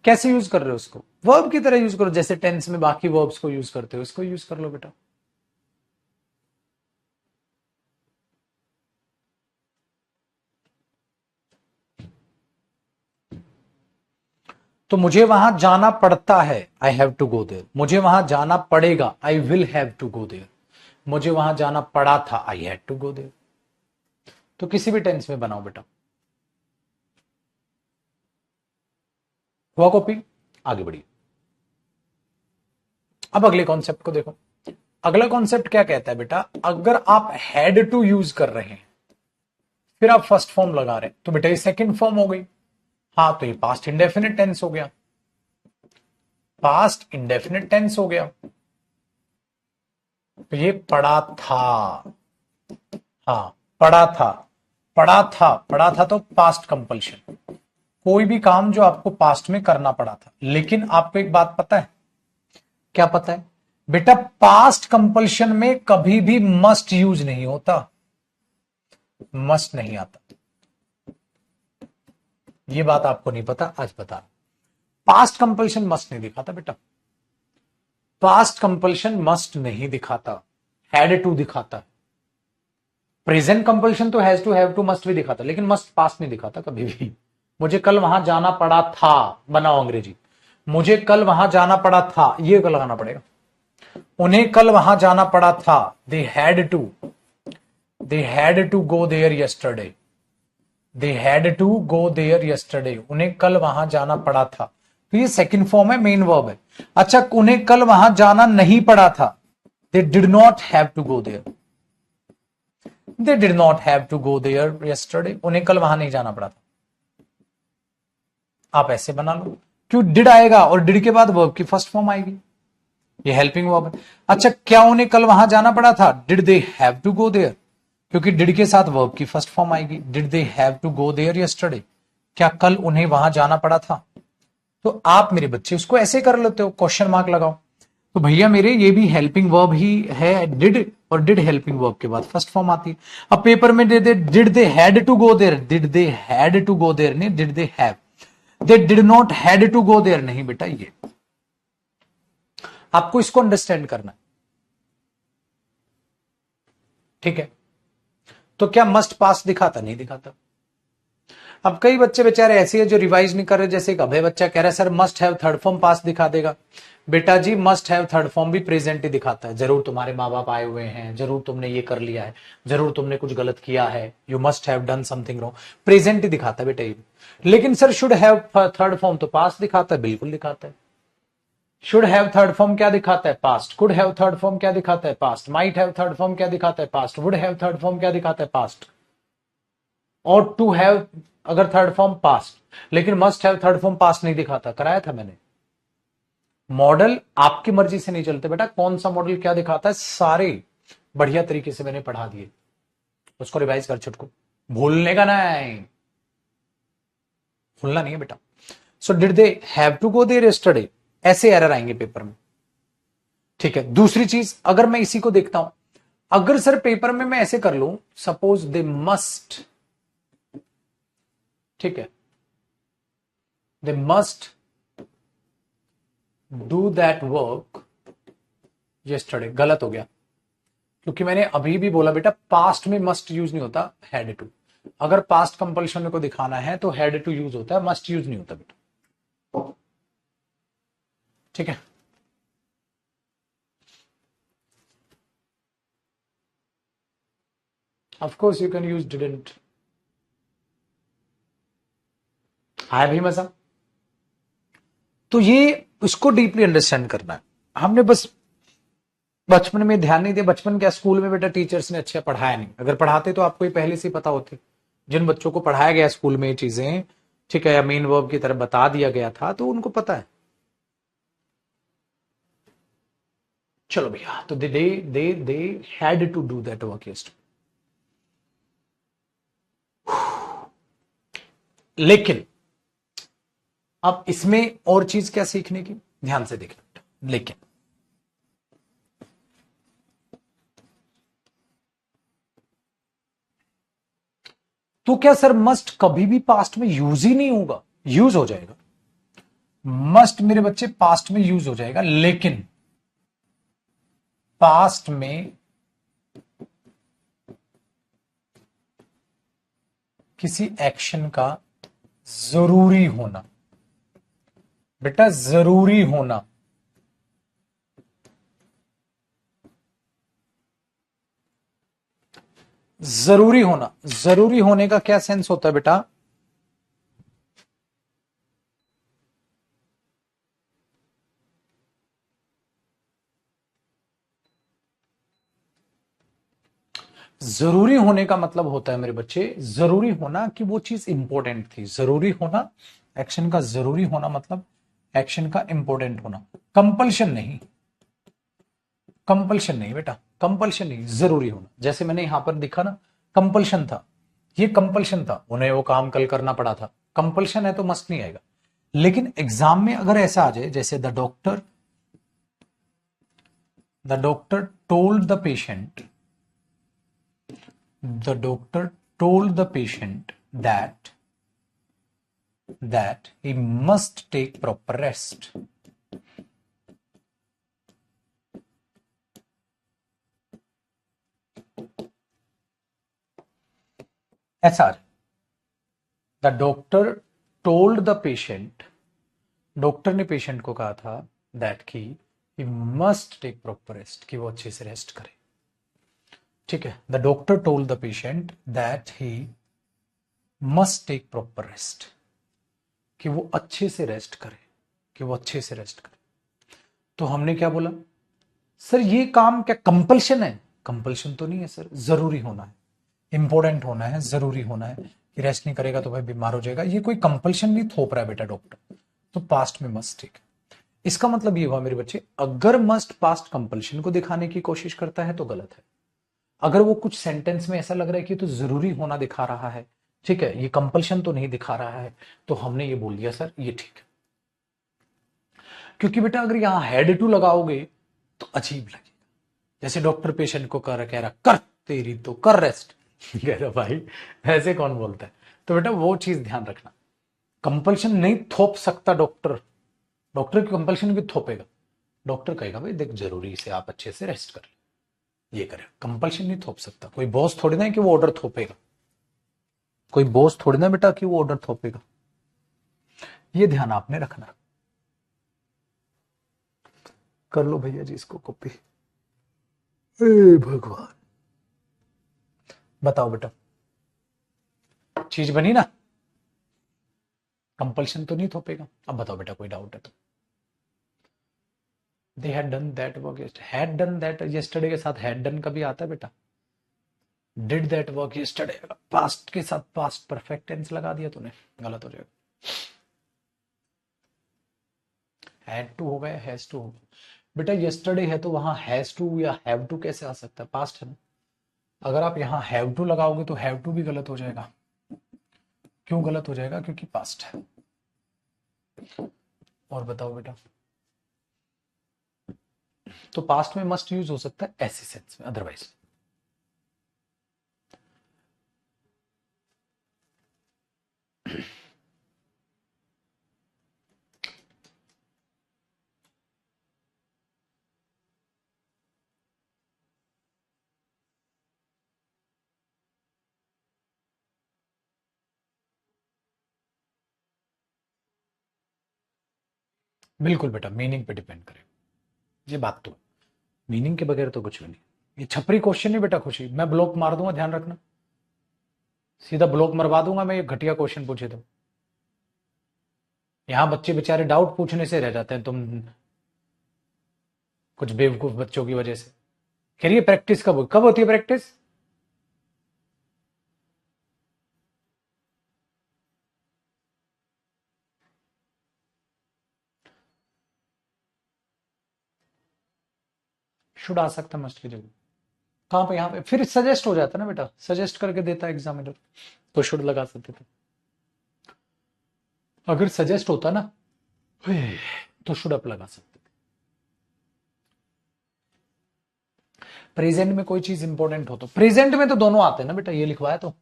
कैसे यूज कर रहे हो उसको, वर्ब की तरह यूज करो, जैसे टेंस में बाकी वर्ब्स को यूज करते हो, इसको यूज कर लो बेटा। तो मुझे वहां जाना पड़ता है, I have to go there, मुझे वहां जाना पड़ेगा, I will have to go there, मुझे वहां जाना पड़ा था, I had to go there. तो किसी भी टेंस में बनाओ बेटा। हुआ कॉपी, आगे बढ़िए। अब अगले कॉन्सेप्ट को देखो, अगला कॉन्सेप्ट क्या कहता है बेटा, अगर आप हैड टू यूज कर रहे हैं फिर आप फर्स्ट फॉर्म लगा रहे हैं तो बेटा ये सेकंड फॉर्म हो गई। हाँ तो ये पास्ट इंडेफिनिट टेंस हो गया, पास्ट इंडेफिनिट टेंस हो गया। तो ये पढ़ा था, हाँ पढ़ा था, पढ़ा था, पढ़ा था तो पास्ट कंपल्शन, कोई भी काम जो आपको पास्ट में करना पड़ा था। लेकिन आपको एक बात पता है, क्या पता है बेटा, पास्ट कंपल्शन में कभी भी मस्ट यूज नहीं होता, मस्ट नहीं आता। ये बात आपको नहीं पता, आज बता। पास्ट कंपल्शन मस्ट नहीं दिखाता बेटा, पास्ट कंपल्शन मस्ट नहीं दिखाता, हैड टू दिखाता है। प्रेजेंट कंपल्शन तो has to, have to, must भी दिखाता, लेकिन मस्ट पास्ट नहीं दिखाता कभी भी। मुझे कल वहां जाना पड़ा था, बनाओ अंग्रेजी, मुझे कल वहां जाना पड़ा था, ये लगाना पड़ेगा। उन्हें कल वहां जाना पड़ा था, they had to, they had to go there yesterday, they had to go there yesterday, उन्हें कल वहां जाना पड़ा था। तो ये सेकंड फॉर्म है, मेन वर्ब है। अच्छा, उन्हें कल वहां जाना नहीं पड़ा था, they did not have to go there, they did not have to go there yesterday, उन्हें कल वहां नहीं जाना पड़ा था। आप ऐसे बना लो, क्यों डिड आएगा और डिड के बाद वर्ब की फर्स्ट फॉर्म आएगी, ये हेल्पिंग वर्ब है। अच्छा, क्या उन्हें कल वहां जाना पड़ा था, did they have to go there, क्योंकि डिड के साथ वर्ब की फर्स्ट फॉर्म आएगी, did they have to go there yesterday, क्या कल उन्हें वहां जाना पड़ा था। तो आप मेरे बच्चे उसको ऐसे कर लेते हो, क्वेश्चन मार्क लगाओ। तो भैया मेरे ये भी हेल्पिंग वर्ब ही है, डिड, और डिड हेल्पिंग वर्ब के बाद फर्स्ट फॉर्म आती है। अब पेपर में दे दे did they had to go there, did they had to go there नहीं, did they have, they did not had to go there नहीं बेटा, ये आपको इसको अंडरस्टैंड करना है, ठीक है। तो क्या मस्ट पास दिखाता, नहीं दिखाता। अब कई बच्चे बेचारे ऐसे हैं जो रिवाइज नहीं कर रहे, जैसे एक अभय बच्चा कह रहा है sir must have third form past दिखा देगा। बेटा जी मस्ट हैव थर्ड फॉर्म भी प्रेजेंट ही दिखाता है, जरूर तुम्हारे माँ बाप आए हुए हैं, जरूर तुमने ये कर लिया है, जरूर तुमने कुछ गलत किया है, you must have done something wrong, present ही दिखाता है बेटा ये। लेकिन sir should have third form तो पास दिखाता है, बिल्कुल दिखाता है। शुड हैव थर्ड फॉर्म क्या दिखाता है, past. Could have third form क्या दिखाता है, past. Might have third form क्या दिखाता है, past. Would have third form क्या दिखाता है, पास्ट। और टू हैव अगर थर्ड फॉर्म पास्ट, लेकिन must have third form past नहीं दिखाता, कराया था मैंने। मॉडल आपकी मर्जी से नहीं चलते बेटा, कौन सा मॉडल क्या दिखाता है सारे बढ़िया तरीके से मैंने पढ़ा दिए, उसको रिवाइज कर छुटको, भूलने का नहीं, भूलना नहीं है बेटा। So did they have to go there yesterday, ऐसे एरर आएंगे पेपर में, ठीक है। दूसरी चीज, अगर मैं इसी को देखता हूं, अगर सर पेपर में मैं ऐसे कर लूं, सपोज दे मस्ट, ठीक है, they must do that work yesterday, गलत हो गया, क्योंकि मैंने अभी भी बोला बेटा पास्ट में मस्ट यूज नहीं होता, हैड टू। अगर पास्ट कंपल्शन को दिखाना है तो हैड टू यूज होता है, मस्ट यूज नहीं होता बेटा, ठीक है। Of course you can use didn't, आया भी मजा। तो ये इसको डीपली अंडरस्टैंड करना है, हमने बस बचपन में ध्यान नहीं दिया। बचपन क्या, स्कूल में बेटा टीचर्स ने अच्छा पढ़ाया नहीं, अगर पढ़ाते तो आपको ये पहले से पता होते। जिन बच्चों को पढ़ाया गया स्कूल में ये चीजें, ठीक है, या मेन वर्ब की तरह बता दिया गया था, तो उनको पता है। चलो भैया, तो they had to do that work yesterday. लेकिन अब इसमें और चीज क्या सीखने की, ध्यान से देखना। लेकिन तो क्या सर मस्ट कभी भी पास्ट में यूज ही नहीं होगा, यूज हो जाएगा। मस्ट मेरे बच्चे पास्ट में यूज हो जाएगा, लेकिन पास्ट में किसी एक्शन का जरूरी होना, बेटा जरूरी होना, जरूरी होना, जरूरी होने का क्या सेंस होता है बेटा, जरूरी होने का मतलब होता है मेरे बच्चे, जरूरी होना कि वो चीज इंपॉर्टेंट थी, जरूरी होना, एक्शन का जरूरी होना मतलब एक्शन का इंपॉर्टेंट होना, कंपल्शन नहीं, कंपल्शन नहीं बेटा, कंपल्शन नहीं, जरूरी होना। जैसे मैंने यहां पर दिखा ना, कंपल्शन था, ये कंपल्शन था, उन्हें वो काम कल करना पड़ा था, कंपल्शन है तो मस्ट नहीं आएगा। लेकिन एग्जाम में अगर ऐसा आ जाए जैसे the doctor told the patient, the doctor told the patient that he must take proper rest. SR, the doctor told the patient, doctor ने पेशेंट को कहा था दैट कि he must take proper rest, कि वो अच्छे से रेस्ट करे। ठीक है, the doctor told the patient that he must take proper rest, कि वो अच्छे से रेस्ट करे, कि वो अच्छे से रेस्ट करे। तो हमने क्या बोला सर, ये काम क्या कंपल्शन है? कंपल्शन तो नहीं है सर, जरूरी होना है, इंपॉर्टेंट होना है, जरूरी होना है, कि रेस्ट नहीं करेगा तो भाई बीमार हो जाएगा। ये कोई कंपल्शन नहीं थोप रहा है बेटा डॉक्टर, तो पास्ट में मस्ट। ठीक, इसका मतलब ये हुआ मेरे बच्चे, अगर मस्ट पास्ट कंपल्शन को दिखाने की कोशिश करता है तो गलत है। अगर वो कुछ सेंटेंस में ऐसा लग रहा है कि तो जरूरी होना दिखा रहा है, ठीक है, ये कंपल्शन तो नहीं दिखा रहा है, तो हमने ये बोल दिया सर ये ठीक है। क्योंकि बेटा अगर यहां हैड टू लगाओगे तो अजीब लगेगा। जैसे डॉक्टर पेशेंट को कह रहा कर तेरी तो कर रेस्ट, कह रहा भाई ऐसे कौन बोलता है? तो बेटा वो चीज ध्यान रखना, कंपल्शन नहीं थोप सकता डॉक्टर, डॉक्टर की कंपल्शन भी थोपेगा। डॉक्टर कहेगा भाई देख जरूरी से आप अच्छे से रेस्ट कर ले, ये करे, कंपल्शन नहीं थोप सकता। कोई बॉस थोड़ी ना है कि वो ऑर्डर थोपेगा, कोई बॉस थोड़ी ना बेटा कि वो ऑर्डर थोपेगा। ये ध्यान आपने रखना। कर लो भैया जी इसको कॉपी। ए भगवान, बताओ बेटा चीज बनी ना, कंपल्शन तो नहीं थोपेगा। अब बताओ बेटा कोई डाउट है तो। They had done that work, had done that yesterday के साथ हैड डन कभी आता है बेटा? Did that work yesterday, past के साथ पास्ट परफेक्ट टेंस लगा दिया तूने, गलत हो जाएगा। हैड टू हो गया, हैज टू हो गया। बेटा यस्टरडे है तो वहां हैज टू या हैव टू कैसे आ सकता है? पास्ट है ना। अगर आप यहां हैव टू लगाओगे तो हैव टू भी गलत हो जाएगा। क्यों गलत हो जाएगा? क्योंकि पास्ट है। और बताओ बेटा, तो पास्ट में मस्ट यूज हो सकता है ऐसे सेंस में, अदरवाइज बिल्कुल बेटा मीनिंग पे डिपेंड करे, ये बात तो मीनिंग के बगैर तो कुछ भी नहीं। ये छपरी क्वेश्चन नहीं बेटा खुशी, मैं ब्लॉक मार दूंगा, ध्यान रखना, सीधा ब्लॉक मरवा दूंगा मैं, ये घटिया क्वेश्चन पूछे तो। यहां बच्चे बेचारे डाउट पूछने से रह जाते हैं, तुम कुछ बेवकूफ बच्चों की वजह से। कह रही है प्रैक्टिस कब होती है प्रैक्टिस? शुड आ सकता मस्ट की जगह, कहां पे? यहां पे फिर सजेस्ट हो जाता ना बेटा, सजेस्ट करके देता एग्जामिनर, तो शुड लगा सकते थे। अगर सजेस्ट होता ना तो शुड अप लगा सकते थे। प्रेजेंट में कोई चीज इंपॉर्टेंट हो तो, प्रेजेंट में तो दोनों आते हैं ना बेटा, ये लिखवाया तो।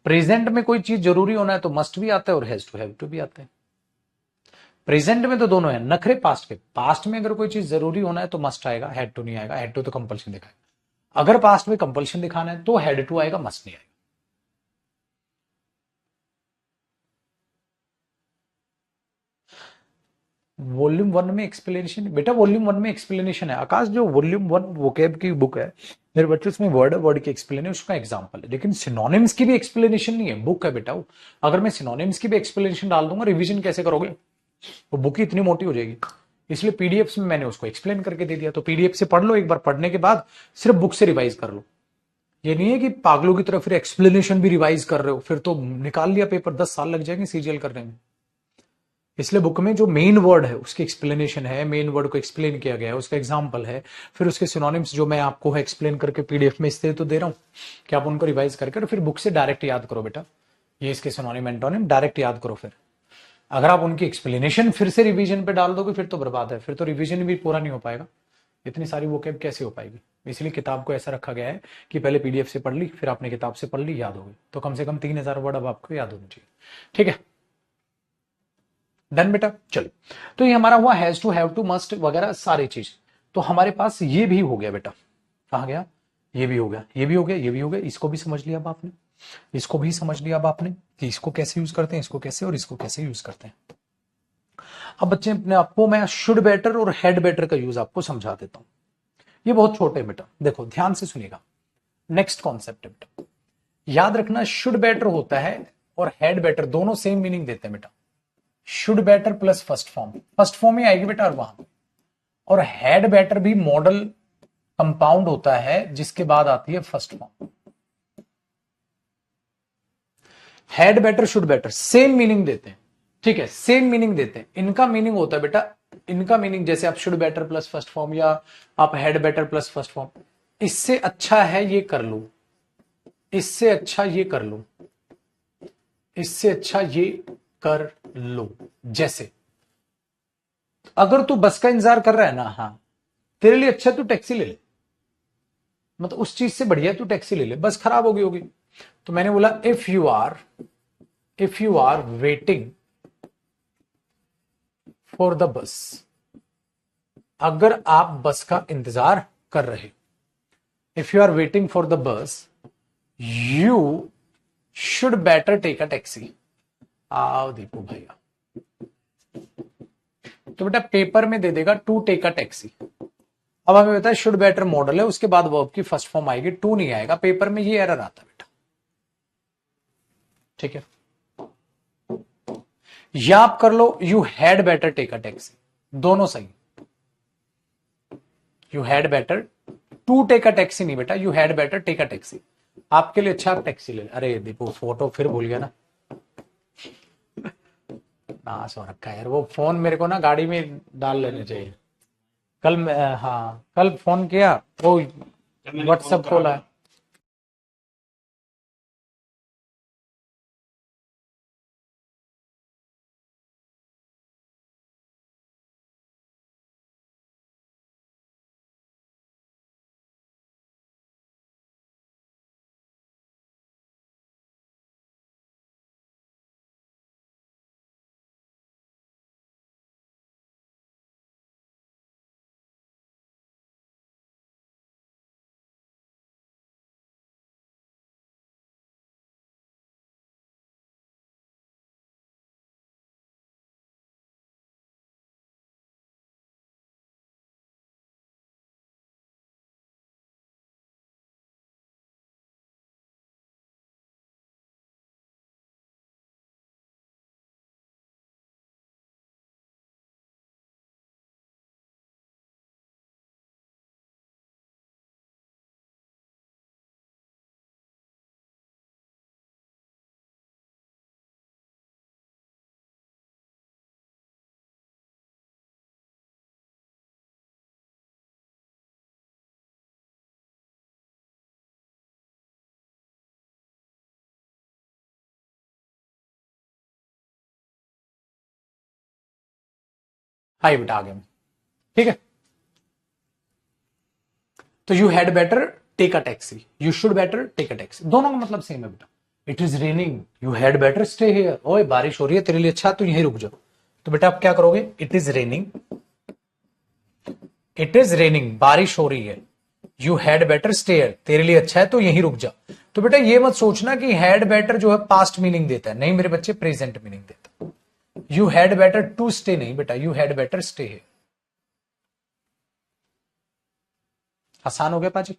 प्रेजेंट में कोई चीज जरूरी होना है तो मस्ट भी आता है और हैव टू भी आता है। प्रेजेंट में तो दोनों है, नखरे पास्ट के। पास्ट में अगर कोई चीज जरूरी होना है तो मस्ट आएगा, हैड टू नहीं आएगा। हैड टू तो कंपल्शन दिखाएगा। अगर पास्ट में कंपल्शन दिखाना है तो हैड टू आएगा, मस्ट नहीं आएगा। वॉल्यूम 1 में एक्सप्लेनेशन बेटा, वॉल्यूम 1 में एक्सप्लेनेशन है आकाश, जो वॉल्यूम 1 वोकैब की बुक है मेरे बच्चे, उसमें वर्ड की एक्सप्लेनेशन, उसका एग्जांपल है। लेकिन सिनोनिम्स की भी एक्सप्लेनेशन नहीं है, बुक है बेटा वो। अगर मैं सिनोनिम्स की भी एक्सप्लेनेशन डाल दूंगा, रिवीजन कैसे करोगे? वो बुक ही इतनी मोटी हो जाएगी। इसलिए पीडीएफ में मैंने उसको एक्सप्लेन करके दे दिया, तो पीडीएफ से पढ़ लो एक बार, पढ़ने के बाद सिर्फ बुक से रिवाइज कर लो। ये नहीं है कि पागलों की तरह फिर एक्सप्लेनेशन भी रिवाइज कर रहे हो, फिर तो निकाल लिया पेपर, 10 साल लग जाएंगे सीजीएल करने में। इसलिए बुक में जो मेन वर्ड है उसकी एक्सप्लेनेशन है, मेन वर्ड को एक्सप्लेन किया गया है, उसका एग्जाम्पल है, फिर उसके सिनोनिम्स जो मैं आपको एक्सप्लेन करके पीडीएफ में इसलिए तो दे रहा हूं कि आप उनको रिवाइज करके फिर बुक से डायरेक्ट याद करो बेटा, ये इसके सिनोनिम एंटोनिम डायरेक्ट याद करो। फिर अगर आप उनकी एक्सप्लेनेशन फिर से रिवीजन पे डाल दोगे फिर तो बर्बाद है, फिर तो रिवीजन भी पूरा नहीं हो पाएगा, इतनी सारी वोकैब कैसे हो पाएगी। इसलिए किताब को ऐसा रखा गया है कि पहले पीडीएफ से पढ़ ली, फिर आपने किताब से पढ़ ली, याद हो गई, तो कम से कम 3000 वर्ड अब आपको याद होने चाहिए। ठीक है, डन बेटा। चलो, तो ये हमारा हुआ has to, have to, must वगैरह सारी चीज। तो हमारे पास ये भी हो गया बेटा, कहा गया, ये भी हो गया, ये भी हो गया, ये भी हो गया, इसको भी समझ लिया अब आपने, इसको भी समझ लिया अब आपने कि इसको कैसे यूज करते हैं, इसको कैसे और इसको कैसे यूज करते हैं। अब बच्चे अपने आपको मैं शुड बेटर और हैड बेटर का यूज आपको समझा देता हूं। ये बहुत छोटे बेटा, देखो ध्यान से सुनिएगा। नेक्स्ट कॉन्सेप्ट है बेटा, याद रखना शुड बेटर होता है और हैड बेटर दोनों सेम मीनिंग देते हैं बेटा। Should better plus first form ही आएगी बेटा और वहां, और हैड बेटर भी मॉडल कंपाउंड होता है जिसके बाद आती है first form. Had better should better same meaning देते हैं, ठीक है, सेम मीनिंग देते हैं। इनका मीनिंग होता है बेटा, इनका मीनिंग जैसे आप should better plus first form या आप had better plus first form, इससे अच्छा है ये कर लो, इससे अच्छा ये कर लो, इससे अच्छा ये कर लो। जैसे अगर तू बस का इंतजार कर रहा है ना, हाँ तेरे लिए अच्छा तू टैक्सी ले ले, मतलब उस चीज से बढ़िया तू टैक्सी ले ले, बस खराब हो गई होगी। तो मैंने बोला if you are waiting for the bus, अगर आप बस का इंतजार कर रहे, if you are waiting for the bus you should better take a taxi. आओ दीपू भैया, तो बेटा पेपर में दे देगा टू टेक अ टैक्सी। अब हमें पता है शुड बेटर मॉडल है, उसके बाद वर्ब की फर्स्ट फॉर्म आएगी, टू नहीं आएगा, पेपर में ये एरर आता है बेटा। ठीक है, या आप कर लो you had better take a taxi, दोनों सही। You had better to take a taxi नहीं बेटा, you had better take a taxi, आपके लिए अच्छा आप टैक्सी ले। अरे दीपू फोटो फिर भूल गया ना, नाश हो रखा है यार, वो फोन मेरे को ना गाड़ी में डाल लेने चाहिए। कल हाँ कल फोन किया, वो व्हाट्सएप खोला है। हाँ ये बेटा आ गया, ठीक है। तो you had better take a taxi, you should better take a taxi, दोनों का मतलब सेम है बेटा। It is raining, you had better stay here, ओए बारिश हो रही है तेरे लिए अच्छा तू यहीं रुक जाओ। तो बेटा आप क्या करोगे, it is raining, it is raining बारिश हो रही है, you had better stay here तेरे लिए अच्छा है तो यहीं रुक जा। तो बेटा ये मत सोचना कि हैड बेटर जो है पास्ट मीनिंग देता है, नहीं मेरे बच्चे प्रेजेंट मीनिंग देता है। You had better to stay नहीं बेटा, you had better stay here. आसान हो गया पाजी।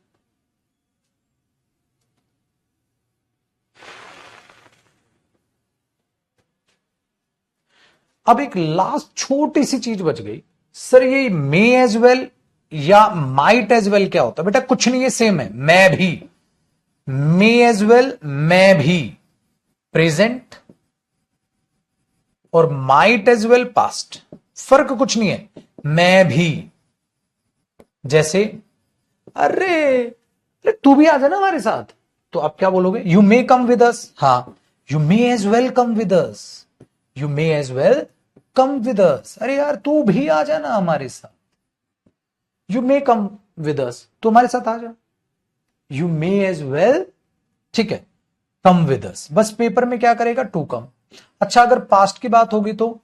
अब एक लास्ट छोटी सी चीज बच गई, सर ये मे एज वेल या माइट एज वेल क्या होता है? बेटा कुछ नहीं है, सेम है, मैं भी, मे एज वेल, मैं भी, प्रेजेंट, और माइट एज वेल पास्ट। फर्क कुछ नहीं है, मैं भी। जैसे अरे अरे तू भी आ जा ना हमारे साथ, तो आप क्या बोलोगे? You may come with us. हाँ, you may as well come with us, you may as well come with us. अरे यार तू भी आ जा ना हमारे साथ, you may come with us, तू हमारे साथ आ जा, यू मे एज वेल, ठीक है, कम विद अस। बस पेपर में क्या करेगा? To come. अच्छा, अगर पास्ट की बात होगी तो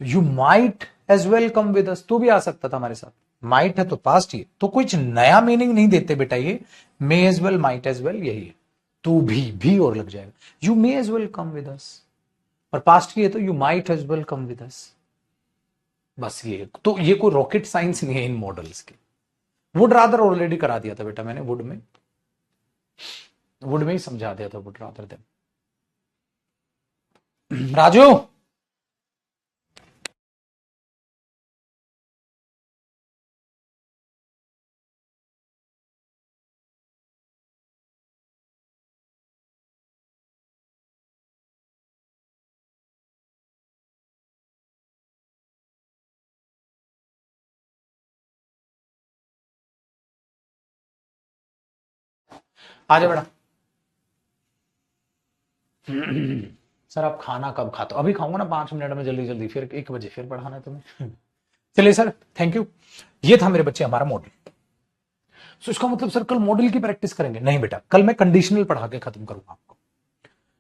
you might as well come with us, तू भी आ सकता था हमारे साथ। माइट है तो पास्ट ही है, तो कुछ नया मीनिंग नहीं देते बेटा ये। May as well, might as well, यही है। तू भी और लग जाएगा, you may as well come with us. और पास्ट की है तो you might as well come with us. बस ये तो, ये कोई रॉकेट साइंस नहीं है इन मॉडल्स की। वुड रादर ऑलरेडी करा दिया था बेटा मैंने, वुड में ही समझा दिया था, वुड रादर देन। राजू, आ जा बेटा। सर आप खाना कब खाते हो? अभी खाऊंगा ना 5 मिनट में, जल्दी जल्दी, फिर 1 बजे फिर पढ़ाना है तुम्हें। चलिए सर, थैंक यू। ये था मेरे बच्चे हमारा मॉडल। तो इसका मतलब सर कल मॉडल की प्रैक्टिस करेंगे? नहीं बेटा, कल मैं कंडीशनल पढ़ा के खत्म करूंगा आपको।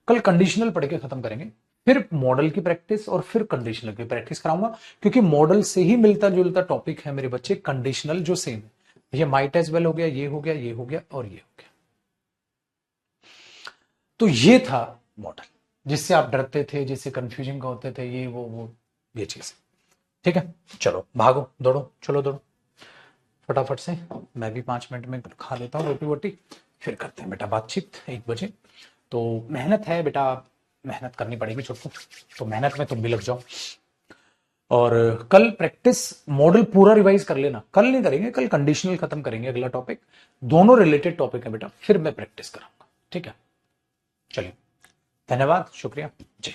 कल कंडीशनल पढ़ के खत्म करेंगे, फिर मॉडल की प्रैक्टिस और फिर कंडीशनल की प्रैक्टिस कराऊंगा, क्योंकि मॉडल से ही मिलता जुलता टॉपिक है मेरे बच्चे कंडीशनल, जो सेम है। ये माइट एज वेल हो गया, ये हो गया, ये हो गया, और ये हो गया। तो ये था मॉडल, जिससे आप डरते थे, जिससे कंफ्यूजिंग होते थे, ये वो ये चीज। ठीक है, चलो भागो दौड़ो, चलो दौड़ो फटाफट से। मैं भी 5 मिनट में खा लेता हूँ रोटी वोटी, फिर करते हैं बेटा बातचीत 1 बजे। तो मेहनत है बेटा, मेहनत करनी पड़ेगी छोटू, तो मेहनत में तुम भी लग जाओ। और कल प्रैक्टिस मॉडल पूरा रिवाइज कर लेना। कल नहीं करेंगे, कल कंडीशनल खत्म करेंगे, अगला टॉपिक। दोनों रिलेटेड टॉपिक है बेटा, फिर मैं प्रैक्टिस कराऊंगा। ठीक है, चलिए, धन्यवाद, शुक्रिया जी।